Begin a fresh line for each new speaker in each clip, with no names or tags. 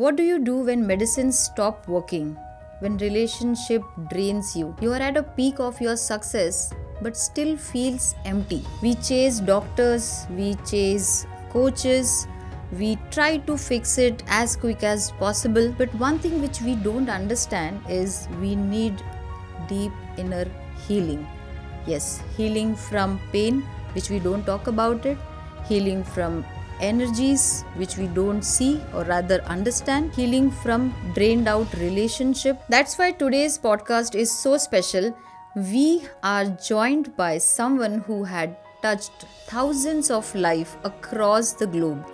What do you do when medicines stop working? When relationship drains you? You are at a peak of your success but still feels empty. We chase doctors, we chase coaches, we try to fix it as quick as possible. But one thing which we don't understand is we need deep inner healing. Yes, healing from pain, which we don't talk about it, healing from energies which we don't see or rather understand, healing from drained out relationship. That's why today's podcast is so special. We are joined by someone who had touched thousands of lives across the globe,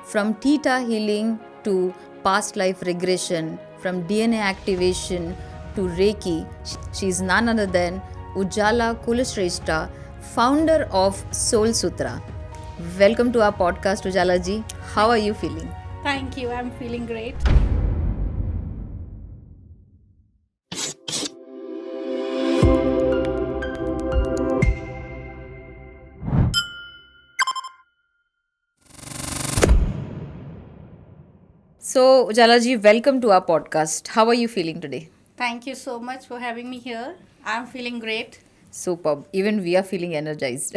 from theta healing to past life regression, from DNA activation to Reiki. She's none other than Ujala Kulshrestha, founder of Soul Sutra. Welcome to our podcast, Ujala ji. How are you feeling?
Thank you. I'm feeling great.
So, Ujala ji, welcome to our podcast. How are you feeling today?
Thank you so much for having me here. I'm feeling great.
Superb. Even we are feeling energized.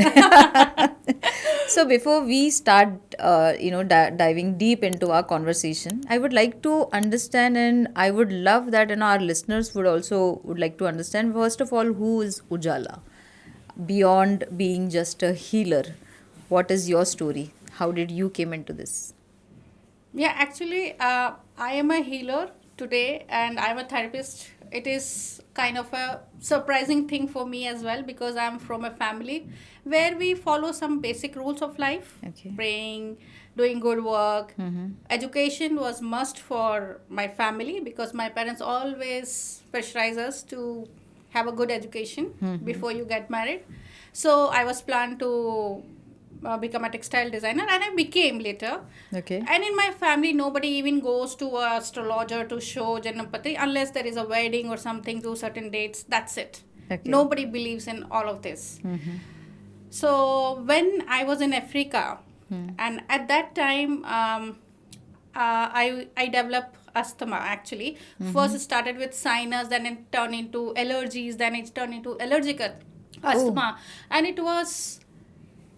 So before we start, diving deep into our conversation, I would like to understand, and I would love that, and our listeners would like to understand. First of all, who is Ujala? Beyond being just a healer, what is your story? How did you came into this?
Yeah, actually, I am a healer today and I'm a therapist. It is kind of a surprising thing for me as well because I'm from a family where we follow some basic rules of life.
Okay.
Praying, doing good work. Education was must for my family because my parents always pressurize us to have a good education before you get married. So I was planned to become a textile designer and I became later.
Okay.
And in my family, nobody even goes to a astrologer to show Janapati unless there is a wedding or something to certain dates. That's it.
Okay.
Nobody believes in all of this. So when I was in Africa, and at that time, I developed asthma actually. First it started with sinus, then it turned into allergies, then it turned into allergic asthma. And it was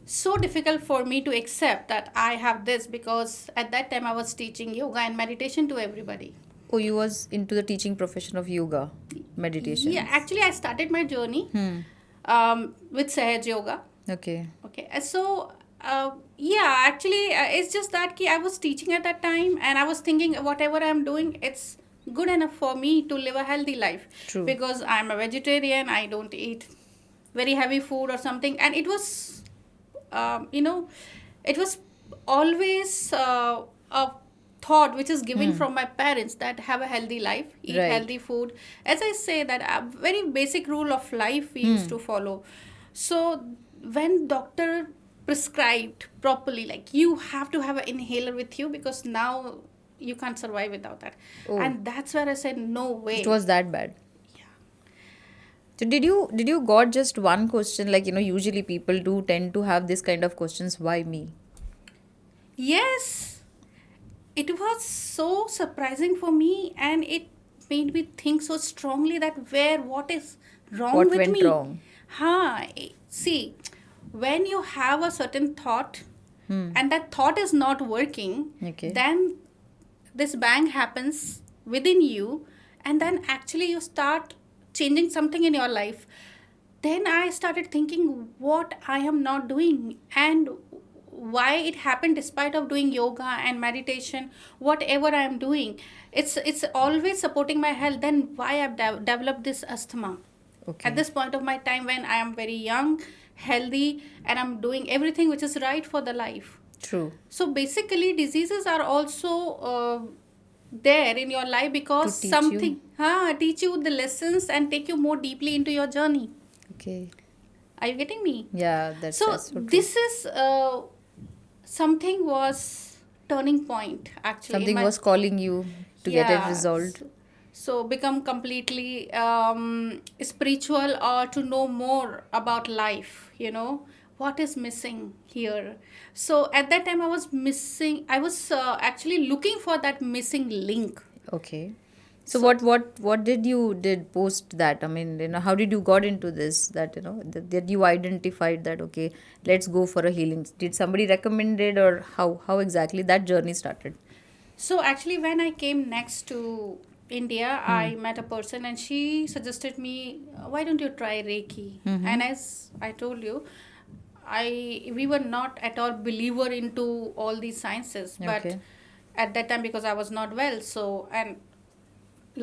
so difficult for me to accept that I have this because at that time I was teaching yoga and meditation to everybody.
Oh, you was into the teaching profession of yoga, meditation.
Yeah, actually I started my journey with Sahaj Yoga.
Okay.
Okay, so actually it's just that I was teaching at that time and I was thinking whatever I'm doing, it's good enough for me to live a healthy life.
True.
Because I'm a vegetarian, I don't eat very heavy food or something, and it was it was always a thought which is given from my parents that have a healthy life, eat
Right.
healthy food. As I say, that a very basic rule of life we used to follow. So when doctor prescribed properly, like you have to have an inhaler with you because now you can't survive without that.
Oh.
And that's where I said, no way.
It was that bad. So did you got just one question, like usually people do tend to have this kind of questions, why me?
Yes, it was so surprising for me and it made me think so strongly that what is wrong
What
with
went
me.
wrong?
See, when you have a certain thought and that thought is not working,
Okay.
then this bang happens within you and then actually you start changing something in your life. Then I started thinking what I am not doing and why it happened despite of doing yoga and meditation, whatever I am doing. It's always supporting my health. Then why I've developed this asthma?
Okay.
At this point of my time when I am very young, healthy, and I'm doing everything which is right for the life.
True.
So basically, diseases are also there in your life because
To teach
something teach you the lessons and take you more deeply into your journey.
Okay.
Are you getting me?
Yeah, that's
So
true.
this is something was turning point actually.
Something was calling you to get it resolved.
So become completely spiritual or to know more about life, what is missing here. So at that time I was actually looking for that missing link.
Okay. So
So
what did you did post that? I mean, how did you got into this? That that you identified that, okay, let's go for a healing. Did somebody recommend it, or how exactly that journey started?
So actually, when I came next to India, I met a person and she suggested me, why don't you try Reiki? And as I told you, we were not at all believer into all these sciences, but
Okay.
at that time because I was not well, so and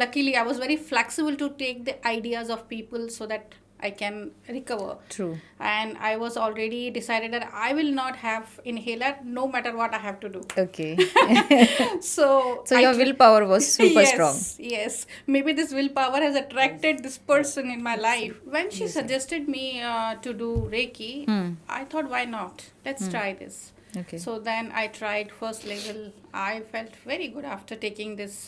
luckily I was very flexible to take the ideas of people so that I can recover.
True.
And I was already decided that I will not have inhaler no matter what I have to do.
Okay.
So
So your willpower was super strong.
yes. Maybe this willpower has attracted this person in my life. When she
Yes.
suggested me to do Reiki, I thought, why not? Let's try this.
Okay.
So then I tried first level. I felt very good after taking this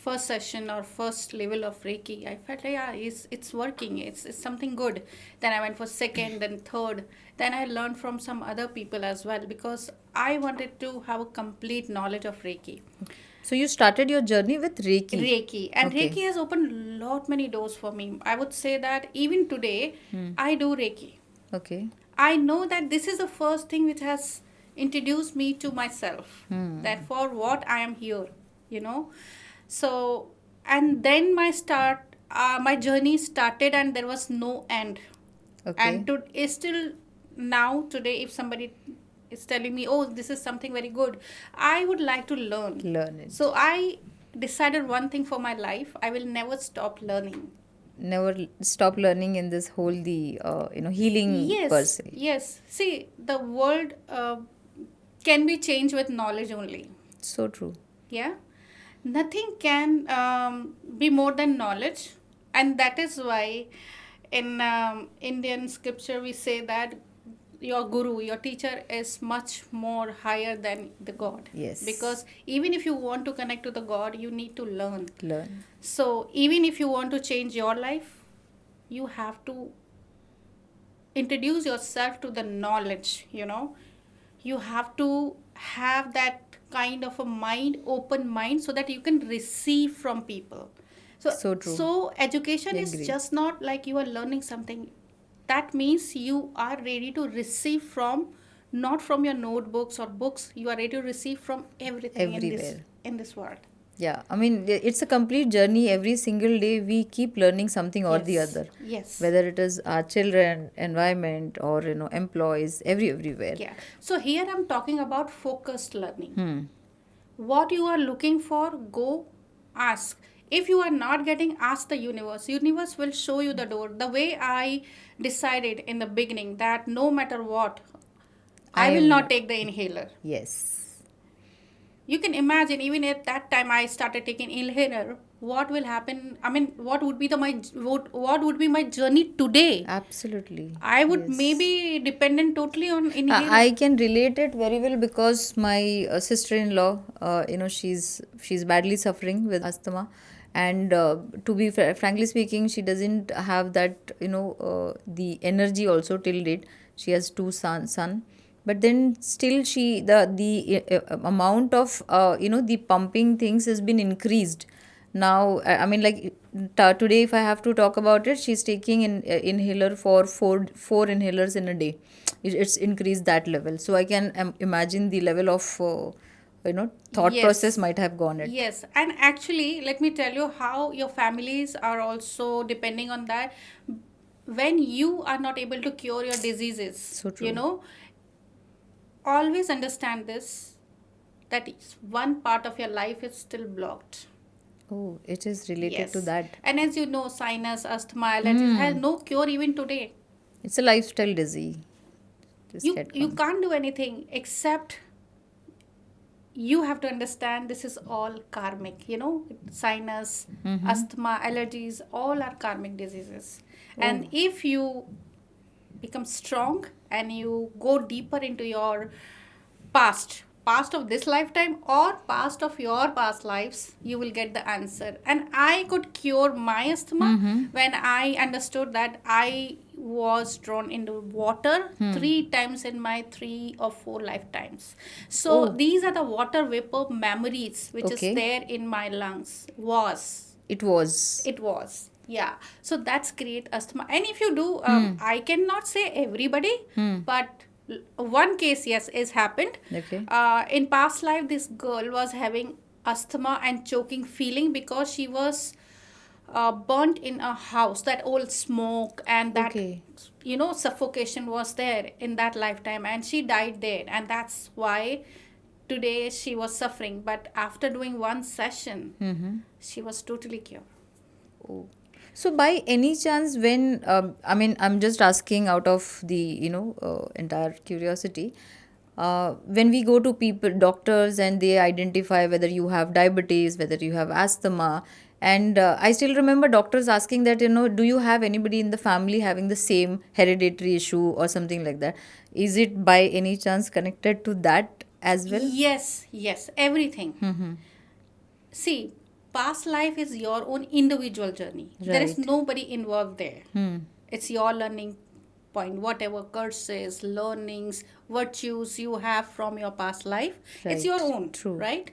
first session or first level of Reiki. I felt like, yeah, it's working. It's something good. Then I went for second, then third. Then I learned from some other people as well because I wanted to have a complete knowledge of Reiki.
So you started your journey with Reiki.
Reiki. And
Okay.
Reiki has opened lot many doors for me. I would say that even today, I do Reiki.
Okay.
I know that this is the first thing which has introduced me to myself, that for what I am here, you know. So, and then my journey started, and there was no end.
Okay.
And is still now today, if somebody is telling me, oh, this is something very good, I would like to learn.
Learn it.
So I decided one thing for my life: I will never stop learning.
Never stop learning in this whole the healing per
Yes,
se.
yes. See, the world can be changed with knowledge only.
So true.
Yeah, nothing can be more than knowledge, and that is why in Indian scripture we say that your guru, your teacher, is much more higher than the God.
Yes.
Because even if you want to connect to the God, you need to learn.
Learn.
So even if you want to change your life, you have to introduce yourself to the knowledge. You have to have that kind of a open mind, so that you can receive from people.
So true.
So education is
Agree.
just not like you are learning something. That means you are ready to receive from, not from your notebooks or books. You are ready to receive from everything
Everywhere.
in this world.
Yeah, I mean, it's a complete journey. Every single day, we keep learning something or the
Yes.
other.
Yes.
Whether it is our children, environment, or employees, everywhere.
Yeah. So here I'm talking about focused learning. What you are looking for, go ask. If you are not getting, ask the universe will show you the door. The way I decided in the beginning that no matter what, I
I
will
am
not
not-
take the inhaler.
Yes.
You can imagine, even at that time I started taking inhaler, what will happen? I mean, what would be what would be my journey today?
Absolutely.
I would
Yes.
maybe dependent totally on inhaler.
I can relate it very well because my sister-in-law, she's badly suffering with asthma, and to be frankly speaking, she doesn't have that the energy also till date. She has two son, but then still the amount of the pumping things has been increased. Now I mean, like, today if I have to talk about it, she's taking inhaler for four inhalers in a day. It's increased that level, so I can imagine the level of thought
Yes.
process might have gone it.
Yes, and actually, let me tell you how your families are also depending on that. When you are not able to cure your diseases,
So true.
always understand this, that one part of your life is still blocked.
Oh, it is related
Yes.
to that.
And as you know, sinus, asthma, allergies has no cure even today.
It's a lifestyle disease. Just
You
get
you
gone.
can't do anything except you have to understand this is all karmic. Sinus, asthma, allergies, all are karmic diseases. And if you become strong and you go deeper into your past of this lifetime or past of your past lives, you will get the answer. And I could cure my asthma when I understood that I was drawn into water 3 times in my 3 or 4 lifetimes. So
Oh,
these are the water vapor memories which is
okay.
there in my lungs. Was
It was.
it was, yeah. So that's create asthma. And if you do,
Hmm.
I cannot say everybody,
Hmm.
but one case, yes, is happened.
Okay.
In past life, this girl was having asthma and choking feeling because she was burnt in a house. That old smoke and that,
Okay.
suffocation was there in that lifetime, and she died there. And that's why today she was suffering. But after doing one session,
Mm-hmm.
she was totally cured.
Oh. So, by any chance, when I mean, I'm just asking out of the entire curiosity. When we go to people, doctors, and they identify whether you have diabetes, whether you have asthma, and I still remember doctors asking that, do you have anybody in the family having the same hereditary issue or something like that? Is it by any chance connected to that as well?
Yes, yes, everything.
Mm-hmm.
See, past life is your own individual journey. There is
Right.
nobody involved there.
Hmm.
It's your learning point. Whatever curses, learnings, virtues you have from your past life, it's your
Right.
own,
True.
right?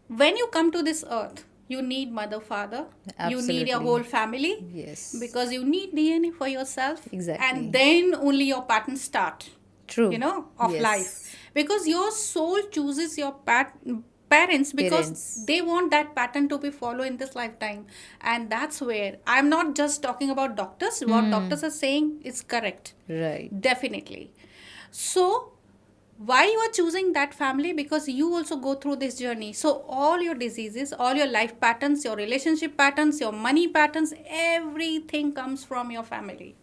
When you come to this earth, you need mother, father, you need your
Absolutely.
whole family,
Yes.
because you need DNA for yourself, and
Exactly.
then only your patterns start,
True.
of life.
Yes.
Because your soul chooses your parents because
Parents.
they want that pattern to be followed in this lifetime. And that's where I'm not just talking about doctors. What doctors are saying is correct,
Right.
definitely. So why you are choosing that family? Because you also go through this journey. So all your diseases, all your life patterns, your relationship patterns, your money patterns, everything comes from your family.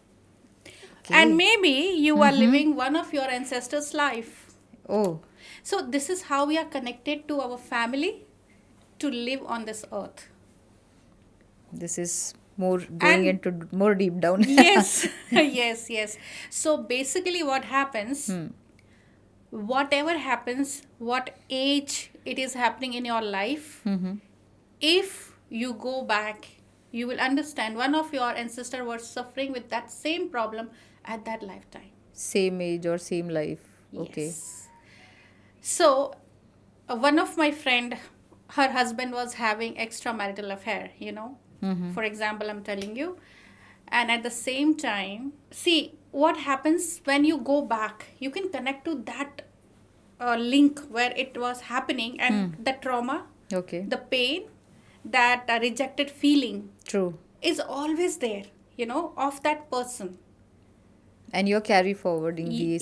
And
Okay.
maybe you are living one of your ancestors life.
Oh,
So this is how we are connected to our family to live on this earth.
this is more going
And
into more deep down.
yes, yes, yes. So basically what happens,
Hmm.
whatever happens, what age it is happening in your life,
Mm-hmm.
if you go back, you will understand one of your ancestor was suffering with that same problem at that lifetime.
Same age or same life. Okay.
Yes. So one of my friend, her husband was having extramarital affair.
Mm-hmm.
For example, I'm telling you. And at the same time, see what happens when you go back, you can connect to that link where it was happening, and the trauma,
Okay.
the pain, that rejected feeling
True.
is always there, of that person.
And you're carry forwarding the
Yes,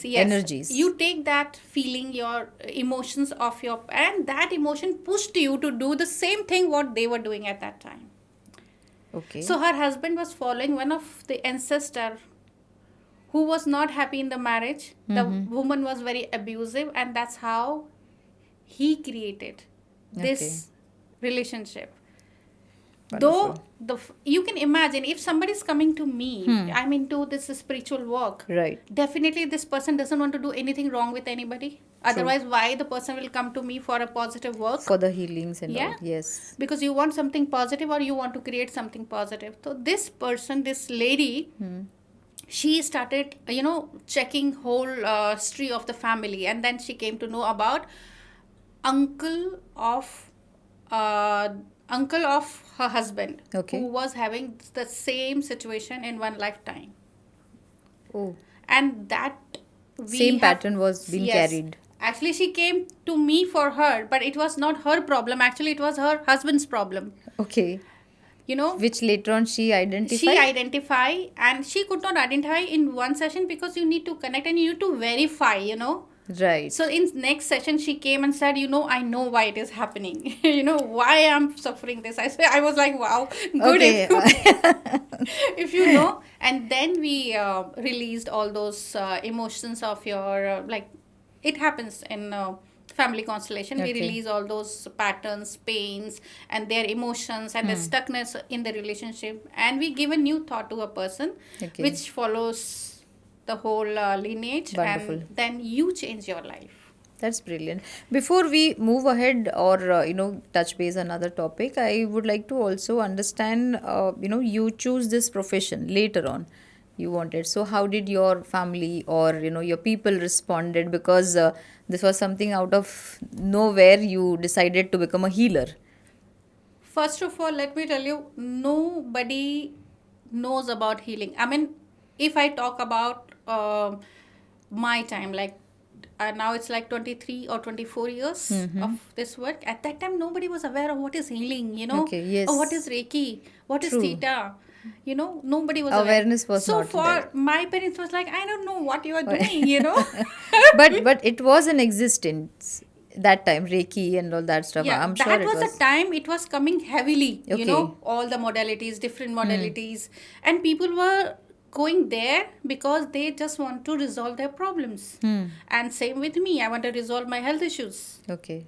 same
yes.
energies.
You take that feeling, your emotions of your, and that emotion pushed you to do the same thing what they were doing at that time.
Okay.
So her husband was following one of the ancestor who was not happy in the marriage. The
Mm-hmm.
woman was very abusive, and that's how he created
Okay.
this relationship.
Wonderful.
Though you can imagine, if somebody is coming to me, I'm into this spiritual work,
Right.
definitely this person doesn't want to do anything wrong with anybody. Otherwise, why the person will come to me for a positive work?
For the healings and all.
Yeah,
Yes.
because you want something positive, or you want to create something positive. So this person, this lady, she started checking whole history of the family, and then she came to know about uncle of uh, uncle of her husband,
Okay.
who was having the same situation in one lifetime.
Oh.
And that we
Same
have,
pattern was being
yes,
carried.
actually she came to me for her, but it was not her problem, actually it was her husband's problem.
Okay.
you know
Which later on she
she
identified.
identify, and she could not identify in one session, because you need to connect and you need to verify.
Right.
So in next session she came and said, I know why it is happening. Why I'm suffering this. I was like, wow, good
Okay.
if you know. And then we released all those emotions of your like, it happens in family constellation. We
Okay.
release all those patterns, pains, and their emotions, and the stuckness in the relationship, and we give a new thought to a person,
Okay.
which follows the whole lineage.
Wonderful.
And then you change your life.
That's brilliant. Before we move ahead or touch base another topic, I would like to also understand. You choose this profession later on. You wanted. So how did your family or your people responded? Because this was something out of nowhere. You decided to become a healer.
First of all, let me tell you, nobody knows about healing. I mean, if I talk about my time, like now it's like 23 or 24 years of this work. At that time, nobody was aware of what is healing,
Okay.
or what
Yes.
is Reiki, what is
True.
Theta. Nobody was aware.
Awareness was
So
not there.
for my parents was like, I don't know what you are
Or-
doing.
but it was in existence that time, Reiki and all that stuff.
Yeah,
I'm sure
that
it
was the
was.
time it was coming heavily,
Okay.
all the modalities, different modalities, and people were going there because they just want to resolve their problems. And same with me, I want to resolve my health issues.
Okay.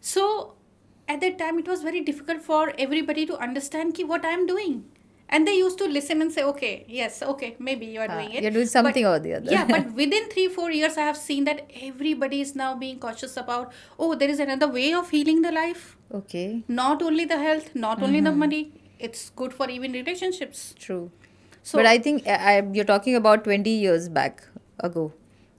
So at that time, it was very difficult for everybody to understand what I am doing. And they used to listen and say, okay, yes, okay, maybe you are doing
You're
it.
doing
But
something or the
yeah,
other.
but within 3-4 years, I have seen that everybody is now being cautious about, oh, there is another way of healing the life.
Okay.
Not only the health, not only the money, it's good for even relationships.
True. But I
So
think you're talking about 20 years back ago,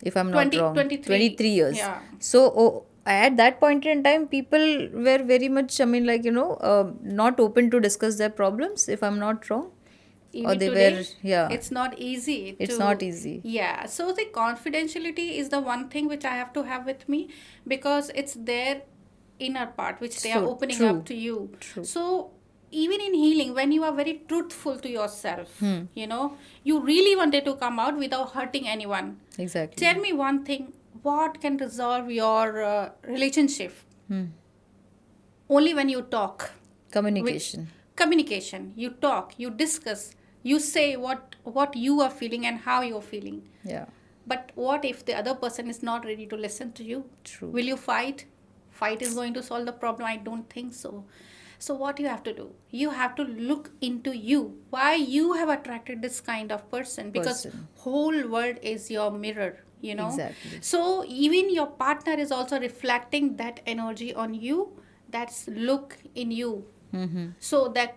if I'm not
20,
wrong.
23,
23 years.
yeah.
So at that point in time, people were very much, I mean, not open to discuss their problems, if I'm not wrong. Or
Even
they were,
today,
yeah,
it's not easy
it's not
to,
easy.
yeah. So the confidentiality is the one thing which I have to have with me, because it's their inner part which they are
So
opening up
true.
to you.
True.
So even in healing, when you are very truthful to yourself,
Hmm.
you really wanted to come out without hurting anyone.
Exactly.
Tell me one thing: what can resolve your relationship?
Hmm.
Only when you talk.
Communication.
Communication. You talk, you discuss, you say what you are feeling and how you are feeling.
Yeah.
But what if the other person is not ready to listen to you?
True.
Will you fight? Fight is going to solve the problem? I don't think so. So what you have to do? You have to look into you. Why you have attracted this kind of person? Because
Person.
whole world is your mirror.
Exactly.
So even your partner is also reflecting that energy on you. That's look in you. So that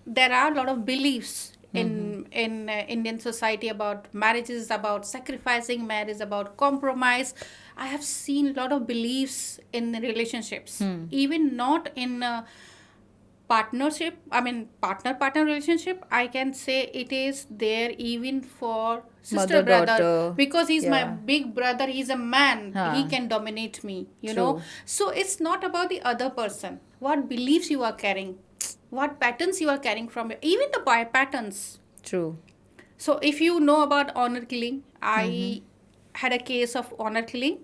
there are a lot of beliefs in Indian society about marriages, about sacrificing marriage, about compromise. I have seen a lot of beliefs in the relationships, even not in partnership. I mean, partner relationship. I can say it is there even for sister
Mother,
brother,
daughter.
because he's my
Yeah.
big brother. He's a man. He
Huh.
can dominate me.
True.
So it's not about the other person. What beliefs you are carrying, what patterns you are carrying from even the patterns.
True.
So if you know about honor killing, I had a case of honor killing.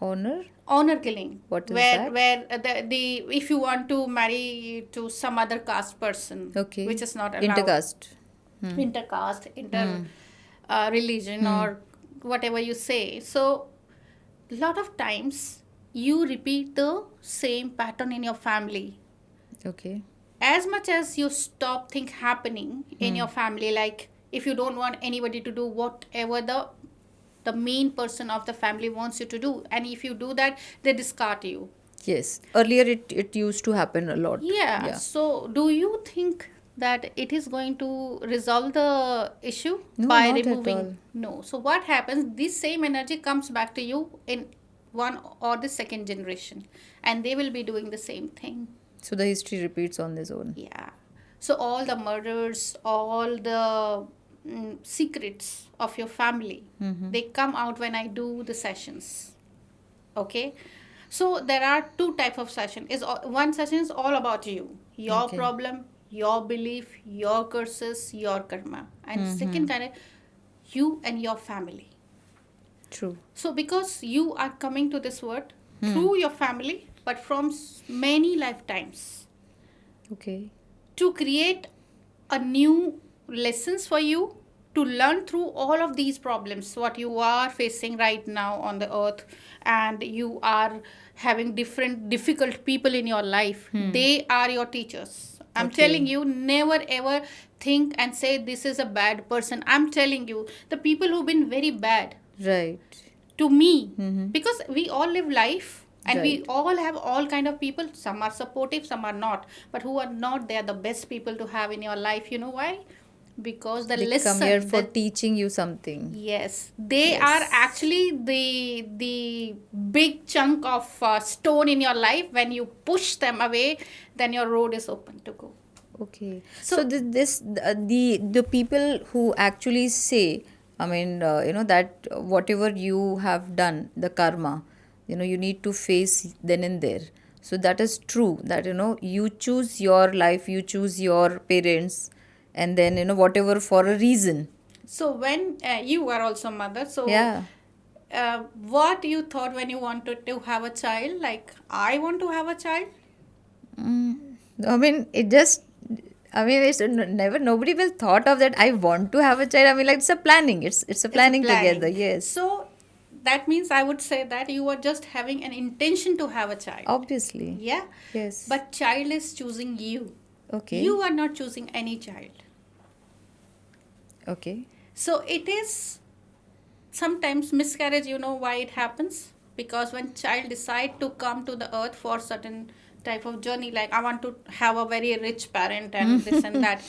Honor.
Honor killing,
What is
where
that?
the if you want to marry to some other caste person,
Okay.
which is not allowed,
Intercaste.
intercaste, inter religion, or whatever you say. So lot of times you repeat the same pattern in your family.
Okay.
As much as you stop things happening in your family, like if you don't want anybody to do whatever the main person of the family wants you to do, and if you do that, they discard you.
Yes. Earlier it used to happen a lot.
Yeah,
Yeah.
so do you think that it is going to resolve the issue
No,
by
not at
removing?
all.
No. So what happens, this same energy comes back to you in one or the second generation, and they will be doing the same thing.
So the history repeats on its own.
Yeah. So all the murders, all the secrets of your family, they come out when I do the sessions. Okay. So there are two types of session. One session is all about you, your
Okay.
problem, your belief, your curses, your karma, and second kind of you and your family.
True.
So because you are coming to this world through your family, but from many lifetimes,
Okay.
to create a new lessons for you to learn through all of these problems what you are facing right now on the earth, and you are having different difficult people in your life. They are your teachers. I'm
Okay.
telling you, never ever think and say this is a bad person. I'm telling you, the people who've been very bad,
Right.
to me, because we all live life and we
Right.
all have all kind of people. Some are supportive, some are not, but who are not, they are the best people to have in your life. You know why? Because the
They come here
lesson
for
that,
teaching you something.
yes, they are
Yes.
actually the big chunk of stone in your life. When you push them away, then your road is open to go.
Okay. So
So
the people who actually say, I mean, that whatever you have done, the karma, you need to face then and there. So that is true. That you choose your life, you choose your parents, and then whatever for a reason.
so when you were also mother, so
Yeah.
what you thought when you wanted to have a child? Like, I want to have a child.
I mean, it just. I mean, it's never. Nobody will thought of that. I want to have a child. I mean, like it's a planning. It's a
It's a
planning together.
planning.
Yes.
So that means I would say that you are just having an intention to have a child.
Obviously.
Yeah.
Yes.
But child is choosing you.
Okay.
You are not choosing any child.
Okay.
So it is sometimes miscarriage. You know why it happens? Because when child decide to come to the earth for certain type of journey, like I want to have a very rich parent and this and that.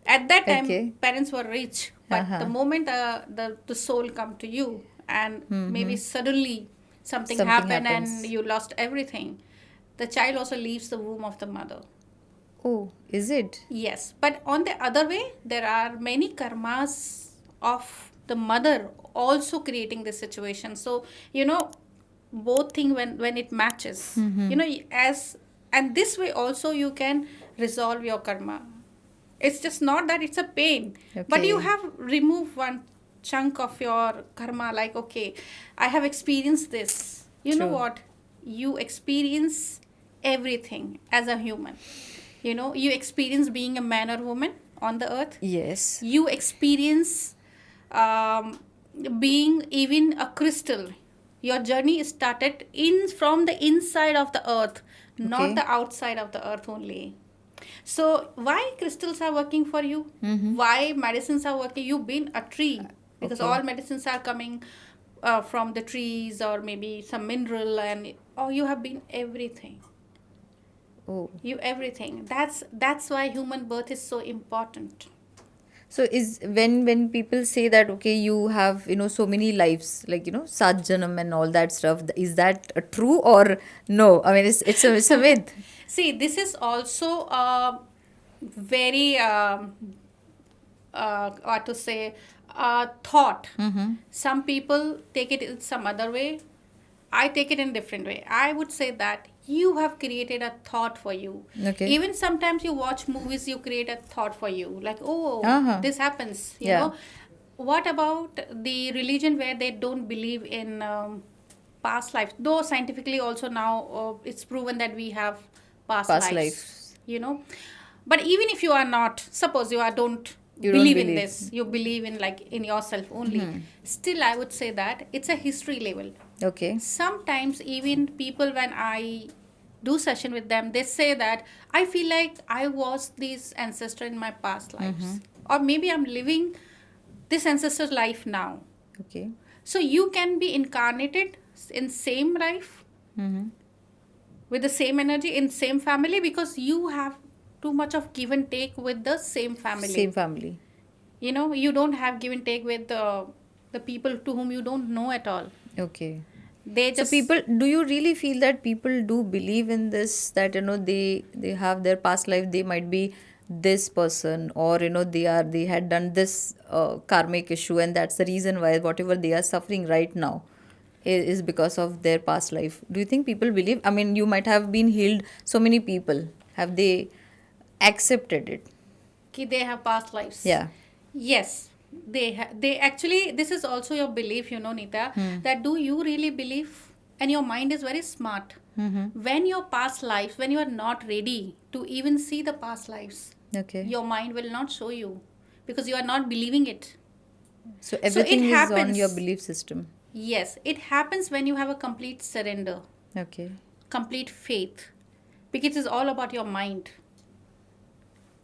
At that time,
Okay.
parents were rich, but the
Uh-huh.
moment the soul come to you, and maybe suddenly something
Something
happened and
happens.
you lost everything, the child also leaves the womb of the mother.
Oh, is it?
Yes, but on the other way, there are many karmas of the mother also creating this situation. So both thing when it matches, as and this way also you can resolve your karma. It's just not that it's a pain, but you
Okay.
have removed one chunk of your karma. Like, okay, I have experienced this. You know
True.
what? You experience everything as a human. You experience being a man or woman on the earth.
Yes.
You experience um, being even a crystal. Your journey started in from the inside of the earth, not
Okay.
the outside of the earth only. So why crystals are working for you? Why medicines are working? You've been a tree, because
Okay.
all medicines are coming from the trees, or maybe some mineral, and oh, you have been everything.
Oh.
You everything. That's why human birth is so important.
So is when people say that okay you have so many lives like Sat Janam and all that stuff, is that true or no? I mean it's a myth.
See, this is also very what to say, thought. Some people take it in some other way. I take it in different way. I would say that you have created a thought for you.
Okay.
Even sometimes you watch movies, you create a thought for you. Like, oh,
Uh-huh.
this happens.
Yeah.
What about the religion where they don't believe in past lives? Though scientifically also now it's proven that we have past
Past
lives.
lives.
You know, but even if you are not, suppose you are don't
You don't
believe in
believe.
this, you believe in like in yourself only, still I would say that it's a history level.
Okay.
Sometimes even people, when I do session with them, they say that I feel like I was this ancestor in my past lives, or maybe I'm living this ancestor's life now.
Okay.
So you can be incarnated in same life with the same energy in same family, because you have too much of give and take with the same
Same
family.
family.
You don't have give and take with the people to whom you don't know at all.
Okay.
They
So
just,
people, do you really feel that people do believe in this, that they have their past life, they might be this person, or they had done this karmic issue, and that's the reason why whatever they are suffering right now is because of their past life. Do you think people believe? I mean, you might have been healed so many people. Have they accepted it?
they have past lives.
Yeah.
Yes, they actually, this is also your belief, Nita, that do you really believe? And your mind is very smart. When your past lives, when you are not ready to even see the past lives,
Okay.
your mind will not show you, because you are not believing it.
So
So it
everything is on your
happens.
belief system.
Yes, it happens when you have a complete surrender,
Okay.
complete faith, because it's all about your mind.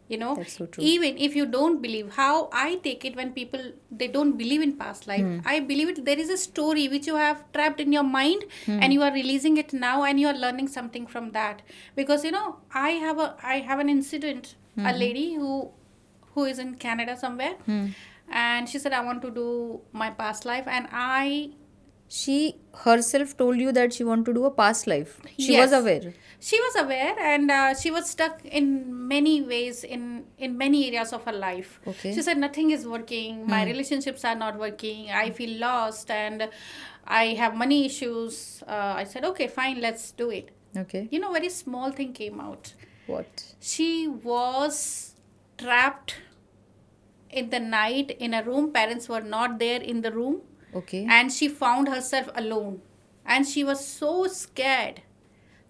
That's so true.
Even if you don't believe, how I take it, when people, they don't believe in past life, I believe it, there is a story which you have trapped in your mind, and you are releasing it now, and you are learning something from that. Because I have an incident, a lady who is in Canada somewhere, and she said, I want to do my past life, and
She herself told you that she wanted to do a past life. She was
yes,
aware.
she was aware, and she was stuck in many ways, in many areas of her life.
Okay.
She said, nothing is working, my relationships are not working, I feel lost, and I have money issues. I said, okay, fine, let's do it.
Okay.
Very small thing came out.
What?
She was trapped in the night in a room, parents were not there in the room,
Okay.
and she found herself alone, and she was so scared,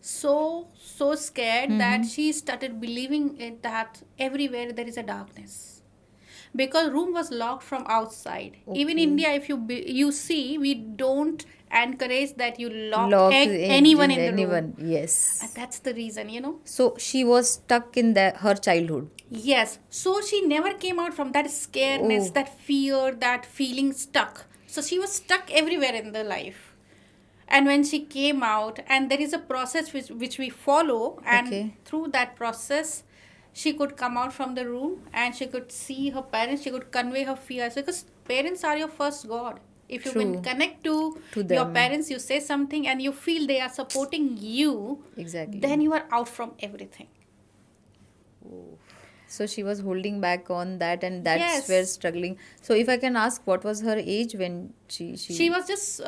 so scared, that she started believing it, that everywhere there is a darkness, because room was locked from outside. Even
Okay.
India, if you see, we don't encourage that you lock
Lock
anyone
in
in the room.
anyone. Yes.
That's the reason.
So she was stuck in her childhood.
Yes, so she never came out from that scaredness,
Oh.
that fear, that feeling stuck. So she was stuck everywhere in the life. And when she came out, and there is a process which we follow, and
Okay.
through that process, she could come out from the room, and she could see her parents, she could convey her fears, because parents are your first God. If you can
True.
connect to
To
your
them.
parents, you say something, and you feel they are supporting you,
Exactly.
then you are out from everything.
So she was holding back on that, and that's where
Yes.
struggling. So if I can ask, what was her age when
She was just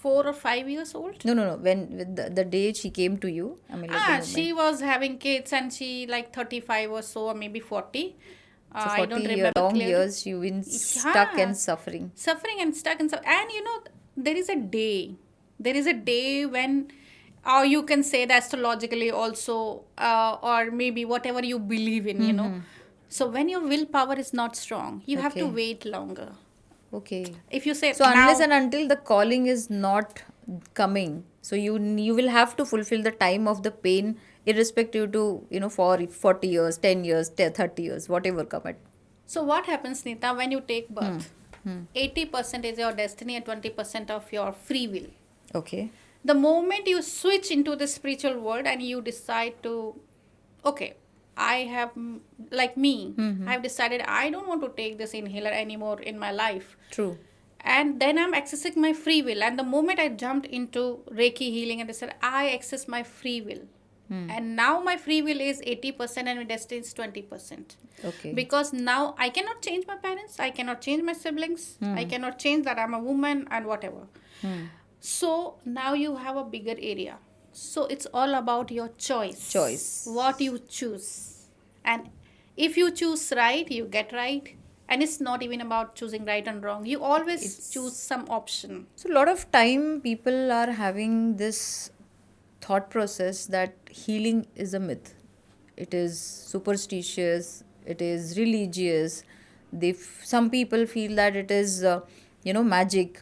4 or 5 years old.
No. When with the day she came to you, I mean, like the moment.
She was having kids, and she like 35 or so, or maybe 40.
So
I
40
don't remember
long
clearly.
years you've been stuck
Yeah,
and suffering.
suffering and stuck and stuff. And there is a day. There is a day when, or you can say that astrologically also, or maybe whatever you believe in. So when your willpower is not strong, you have to
Okay.
wait longer.
Okay.
If you say
So unless
now,
and until the calling is not coming, so you will have to fulfill the time of the pain, irrespective to for 40 years, 10 years, 30 years, whatever come at.
so what happens, Nita, when you take birth? 80% is your destiny, and 20% of your free will.
Okay.
The moment you switch into the spiritual world, and you decide to, okay, I have, like me, I've decided I don't want to take this inhaler anymore in my life.
True.
And then I'm accessing my free will. And the moment I jumped into Reiki healing, and they said, I access my free will. And now my free will is 80%, and my destiny is 20%.
Okay.
Because now I cannot change my parents, I cannot change my siblings, I cannot change that I'm a woman and whatever. So now you have a bigger area. So it's all about your choice. What you choose. And if you choose right, you get right. And it's not even about choosing right and wrong. You always choose some option.
So a lot of time people are having this thought process that healing is a myth. It is superstitious. It is religious. Some people feel that it is magic.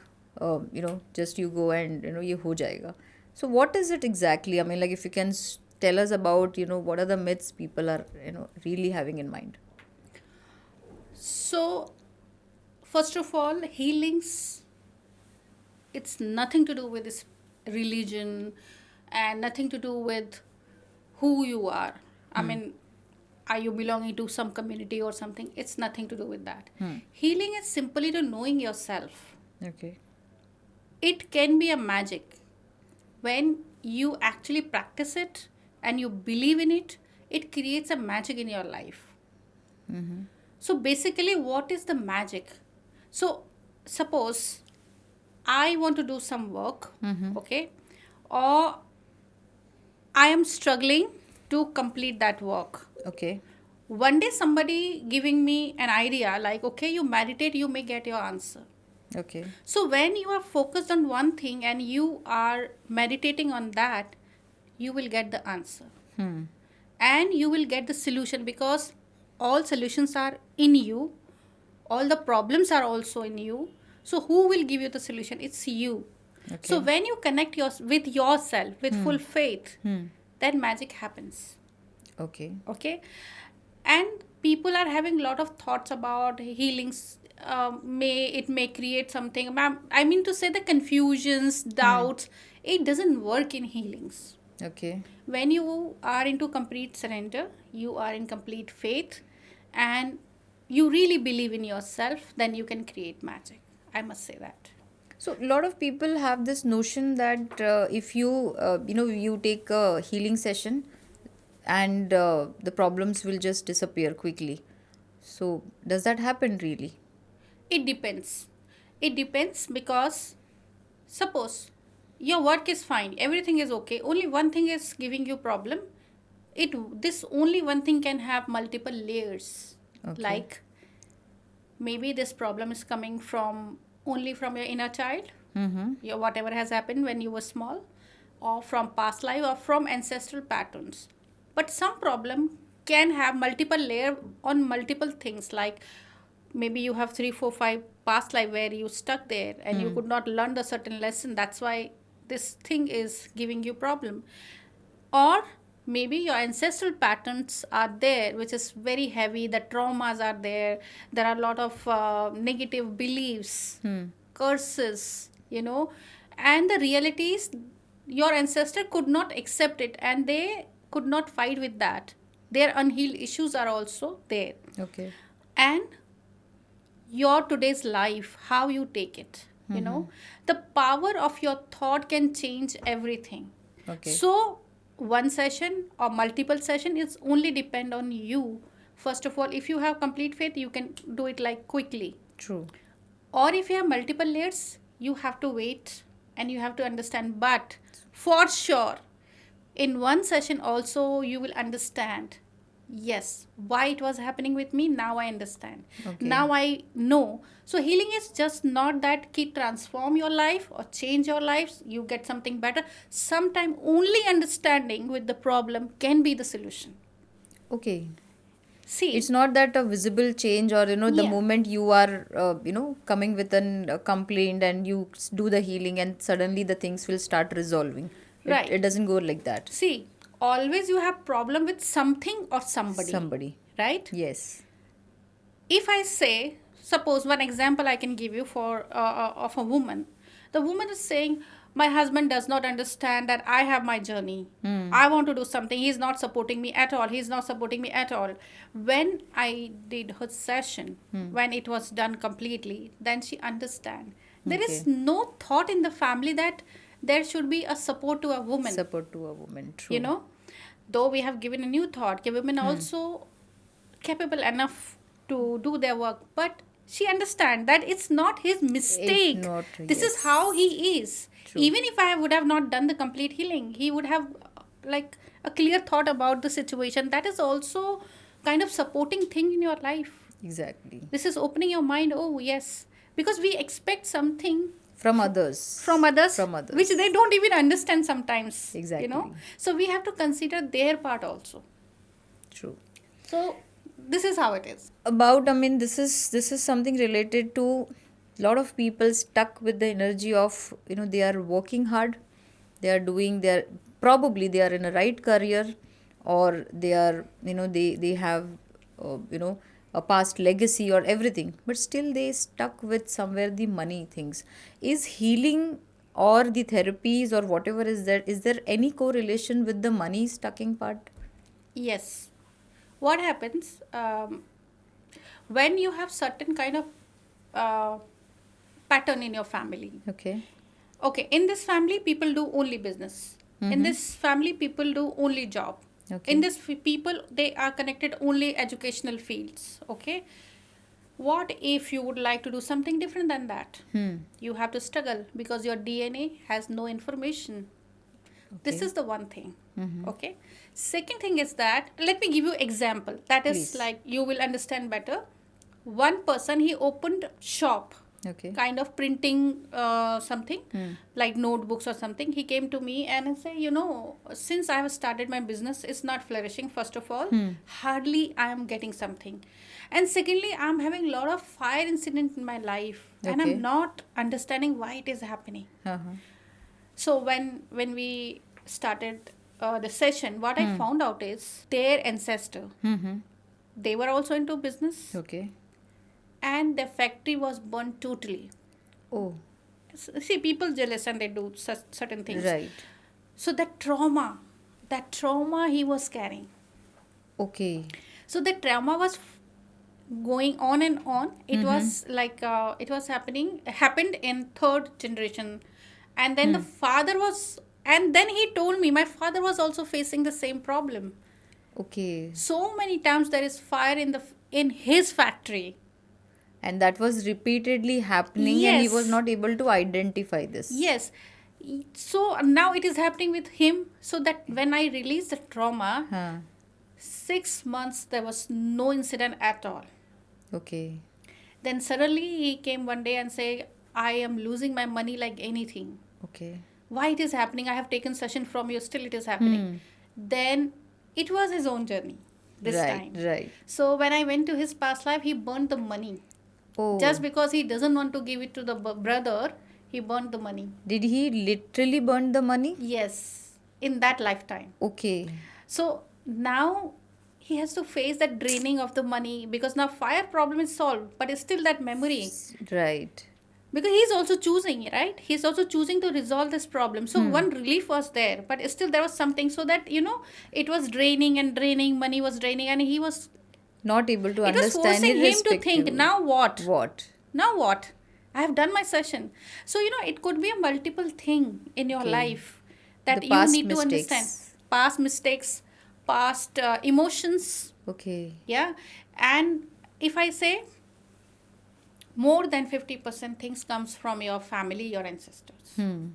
Just you go and ye ho jayega. So what is it exactly? I mean, like, if you can tell us about what are the myths people are really having in mind.
So, first of all, healings, it's nothing to do with this religion, and nothing to do with who you are. I mean, are you belonging to some community or something? It's nothing to do with that. Healing is simply to knowing yourself.
Okay.
It can be a magic. When you actually practice it and you believe in it, it creates a magic in your life. So basically, what is the magic? So suppose I want to do some work, okay, or I am struggling to complete that work.
Okay.
One day somebody giving me an idea like, okay, you meditate, you may get your answer.
Okay.
So when you are focused on one thing and you are meditating on that, you will get the answer. And you will get the solution, because all solutions are in you. All the problems are also in you. So who will give you the solution? It's you.
Okay.
So when you connect with yourself with full faith, then magic happens.
Okay.
Okay. And people are having a lot of thoughts about healings. May create something. I mean to say the confusions, doubts. It doesn't work in healings.
Okay.
When you are into complete surrender, you are in complete faith, and you really believe in yourself, then you can create magic. I must say that.
So a lot of people have this notion that if you you take a healing session and the problems will just disappear quickly. So does that happen really?
It depends. It depends because suppose your work is fine, everything is okay, only one thing is giving you problem. This only one thing can have multiple layers.
Okay.
Like maybe this problem is coming from only from your inner child,
Mm-hmm.
your whatever has happened when you were small, or from past life, or from ancestral patterns. But some problem can have multiple layer on multiple things. Like maybe you have 3 4 5 past life where you stuck there and you could not learn the certain lesson, that's why this thing is giving you problem. Or maybe your ancestral patterns are there which is very heavy, the traumas are there, there are a lot of negative beliefs, curses, and the reality is your ancestor could not accept it and they could not fight with that. Their unhealed issues are also there.
Okay.
And your today's life, how you take it, the power of your thought can change everything.
Okay.
So one session or multiple session is only depend on you. First of all, if you have complete faith, you can do it like quickly.
True.
Or if you have multiple layers, you have to wait and you have to understand. But for sure, in one session also you will understand, yes, why it was happening with me. Now I understand.
Okay.
Now I know. So healing is just not that key transform your life or change your lives, you get something better. Sometimes only understanding with the problem can be the solution.
Okay.
See,
It's not that a visible change, or the
yeah,
moment you are coming with a complaint and you do the healing and suddenly the things will start resolving. It
right.
doesn't go like that.
See, always you have problem with something or somebody,
Somebody.
right?
Yes.
If I say, suppose one example I can give you for of a woman. The woman is saying, my husband does not understand that I have my journey. I want to do something. He's not supporting me at all. He's not supporting me at all. When I did her session, when it was done completely, then she understand. There
Okay.
is no thought in the family that there should be a support to a woman.
Support to a woman. True.
Though we have given a new thought, women also capable enough to do their work, but she understand that it's not his mistake.
It's not.
This is
Yes.
how he is.
True.
Even if I would have not done the complete healing, he would have like a clear thought about the situation. That is also kind of supporting thing in your life.
Exactly.
This is opening your mind. Oh yes, because we expect something
From others.
from others,
From others.
which they don't even understand sometimes.
Exactly.
So we have to consider their part also.
True.
So this is how it is.
This is something related to a lot of people stuck with the energy of they are working hard, they are doing their, probably they are in a right career, or they are they have a past legacy or everything, but still they stuck with somewhere the money things. Is healing or the therapies or whatever is there any correlation with the money stucking part?
Yes. What happens when you have certain kind of uh, pattern in your family?
Okay.
Okay, in this family, people do only business. In this family, people do only job.
Okay.
In this people, they are connected only educational fields. Okay. What if you would like to do something different than that? You have to struggle because your DNA has no information. This
Okay.
is the one thing. Okay. Second thing is that, let me give you example. That is
Please.
like you will understand better. One person, he opened shop,
Okay.
kind of printing something like notebooks or something. He came to me and he said, since I have started my business, it's not flourishing. First of all, hardly I am getting something, and secondly, I'm having a lot of fire incident in my life, and
Okay.
I'm not understanding why it is happening.
Uh-huh.
So when we started the session, what I found out is their ancestor, They were also into business,
Okay.
and their factory was burned totally.
Oh,
See, people jealous and they do such certain things.
right.
So that trauma he was carrying.
Okay.
So the trauma was going on and on. It
Mm-hmm.
was like it was happened in third generation, and then the
Hmm.
father was, and then he told me my father was also facing the same problem.
Okay.
So many times there is fire in his factory.
And that was repeatedly happening, and he was
Yes,
not able to identify this.
yes. So now it is happening with him. So that when I released the trauma,
Huh.
6 months there was no incident at all.
Okay.
Then suddenly he came one day and say, I am losing my money like anything.
Okay.
Why it is happening? I have taken session from you, still it is happening.
Hmm.
Then it was his own journey this
Right.
time.
Right.
So when I went to his past life, he burned the money. Just
Oh.
because he doesn't want to give it to the brother, he burned the money.
Did he literally burn the money?
Yes, in that lifetime.
Okay.
So now he has to face that draining of the money, because now fire problem is solved, but it's still that memory.
Right.
Because he's also choosing, right? He's also choosing to resolve this problem. So
Hmm.
one relief was there, but still there was something, so that it was draining and draining, money was draining, and
Not able to
it was
understand
forcing him to think,
irrespective.
now what?
What?
Now what? I have done my session. So it could be a multiple thing in your
Okay.
life
The
that you
past
need to understand.
mistakes.
Past mistakes, past emotions,
Okay.
yeah. And if I say, more than 50% things comes from your family, your ancestors.
Hmm.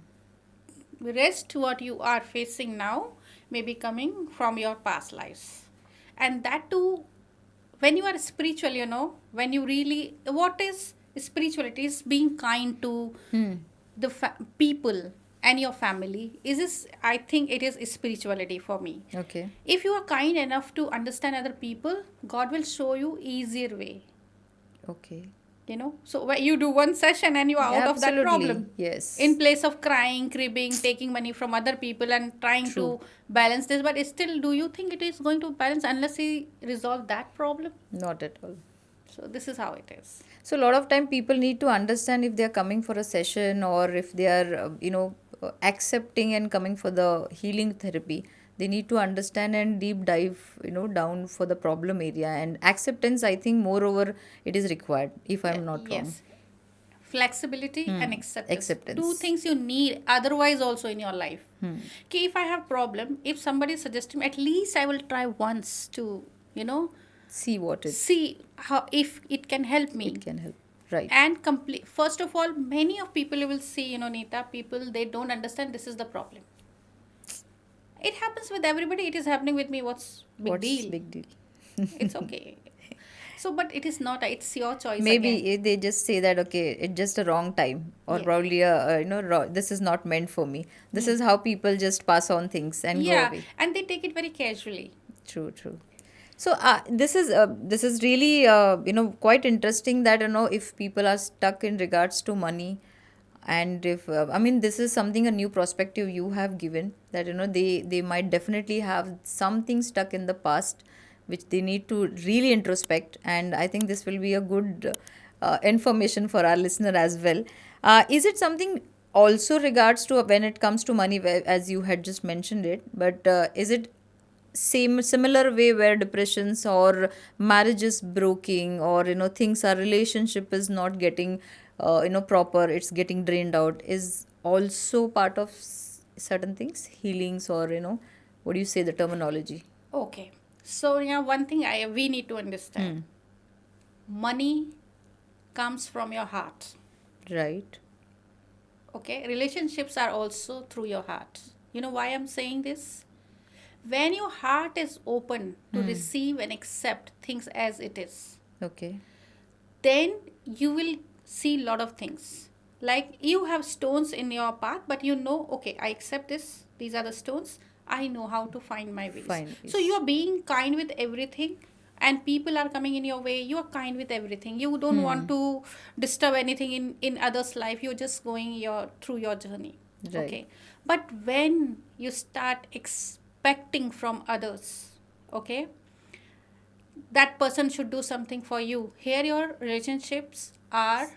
Rest what you are facing now may be coming from your past lives. And that too, when you are spiritual, when you really, what is spirituality? Is being kind to
Hmm.
the people and your family. Is this, I think it is spirituality for me.
Okay.
If you are kind enough to understand other people, God will show you easier way.
Okay.
So where you do one session and you are out of that
Absolutely.
problem, in
Yes.
place of crying, cribbing, taking money from other people and trying
True.
to balance this, but still, do you think it is going to balance unless he resolve that problem?
Not at all.
So this is how it is.
So a lot of time people need to understand if they are coming for a session, or if they are, accepting and coming for the healing therapy. They need to understand and deep dive, down for the problem area, and acceptance. I think moreover it is required. If
Yeah,
I'm not wrong.
yes. Flexibility and
Hmm.
acceptance, two
Acceptance.
things you need otherwise also in your life.
Hmm.
Okay, if I have problem, if somebody suggests me, at least I will try once to
See what it
see how, if it can help me.
it can help. Right.
And complete, first of all, many of people you will see, Neeta, people, they don't understand this is the problem. It happens with everybody. It is happening with me. What's big
What's
deal?
big deal?
It's okay. So but it is not, it's your choice
Maybe
again.
they just say that, okay, it's just a wrong time, or
Yeah.
probably this is not meant for me. This is how people just pass on things and go
Yeah,
away.
and they take it very casually.
True, true. So this is really quite interesting that if people are stuck in regards to money, and if I mean, this is something, a new perspective you have given, that they might definitely have something stuck in the past which they need to really introspect, and I think this will be a good information for our listener as well. Is it something also regards to when it comes to money, as you had just mentioned it, but is it same similar way where depressions or marriage is breaking, or things, our relationship is not getting proper, it's getting drained out, is also part of certain things, healings, or what do you say, the terminology?
Okay. So one thing we need to understand.
Hmm.
Money comes from your heart.
Right.
Okay? Relationships are also through your heart. You know why I'm saying this? When your heart is open to receive and accept things as it is,
Okay.
then you will see lot of things. Like you have stones in your path, but okay, I accept this, these are the stones, I know how to find my ways.
Fine
So you
ways.
are being kind with everything, and people are coming in your way, you are kind with everything, you don't want to disturb anything in others life, you're just going through your journey.
Right.
Okay, but when you start expecting from others, okay, that person should do something for you. Here, your relationships are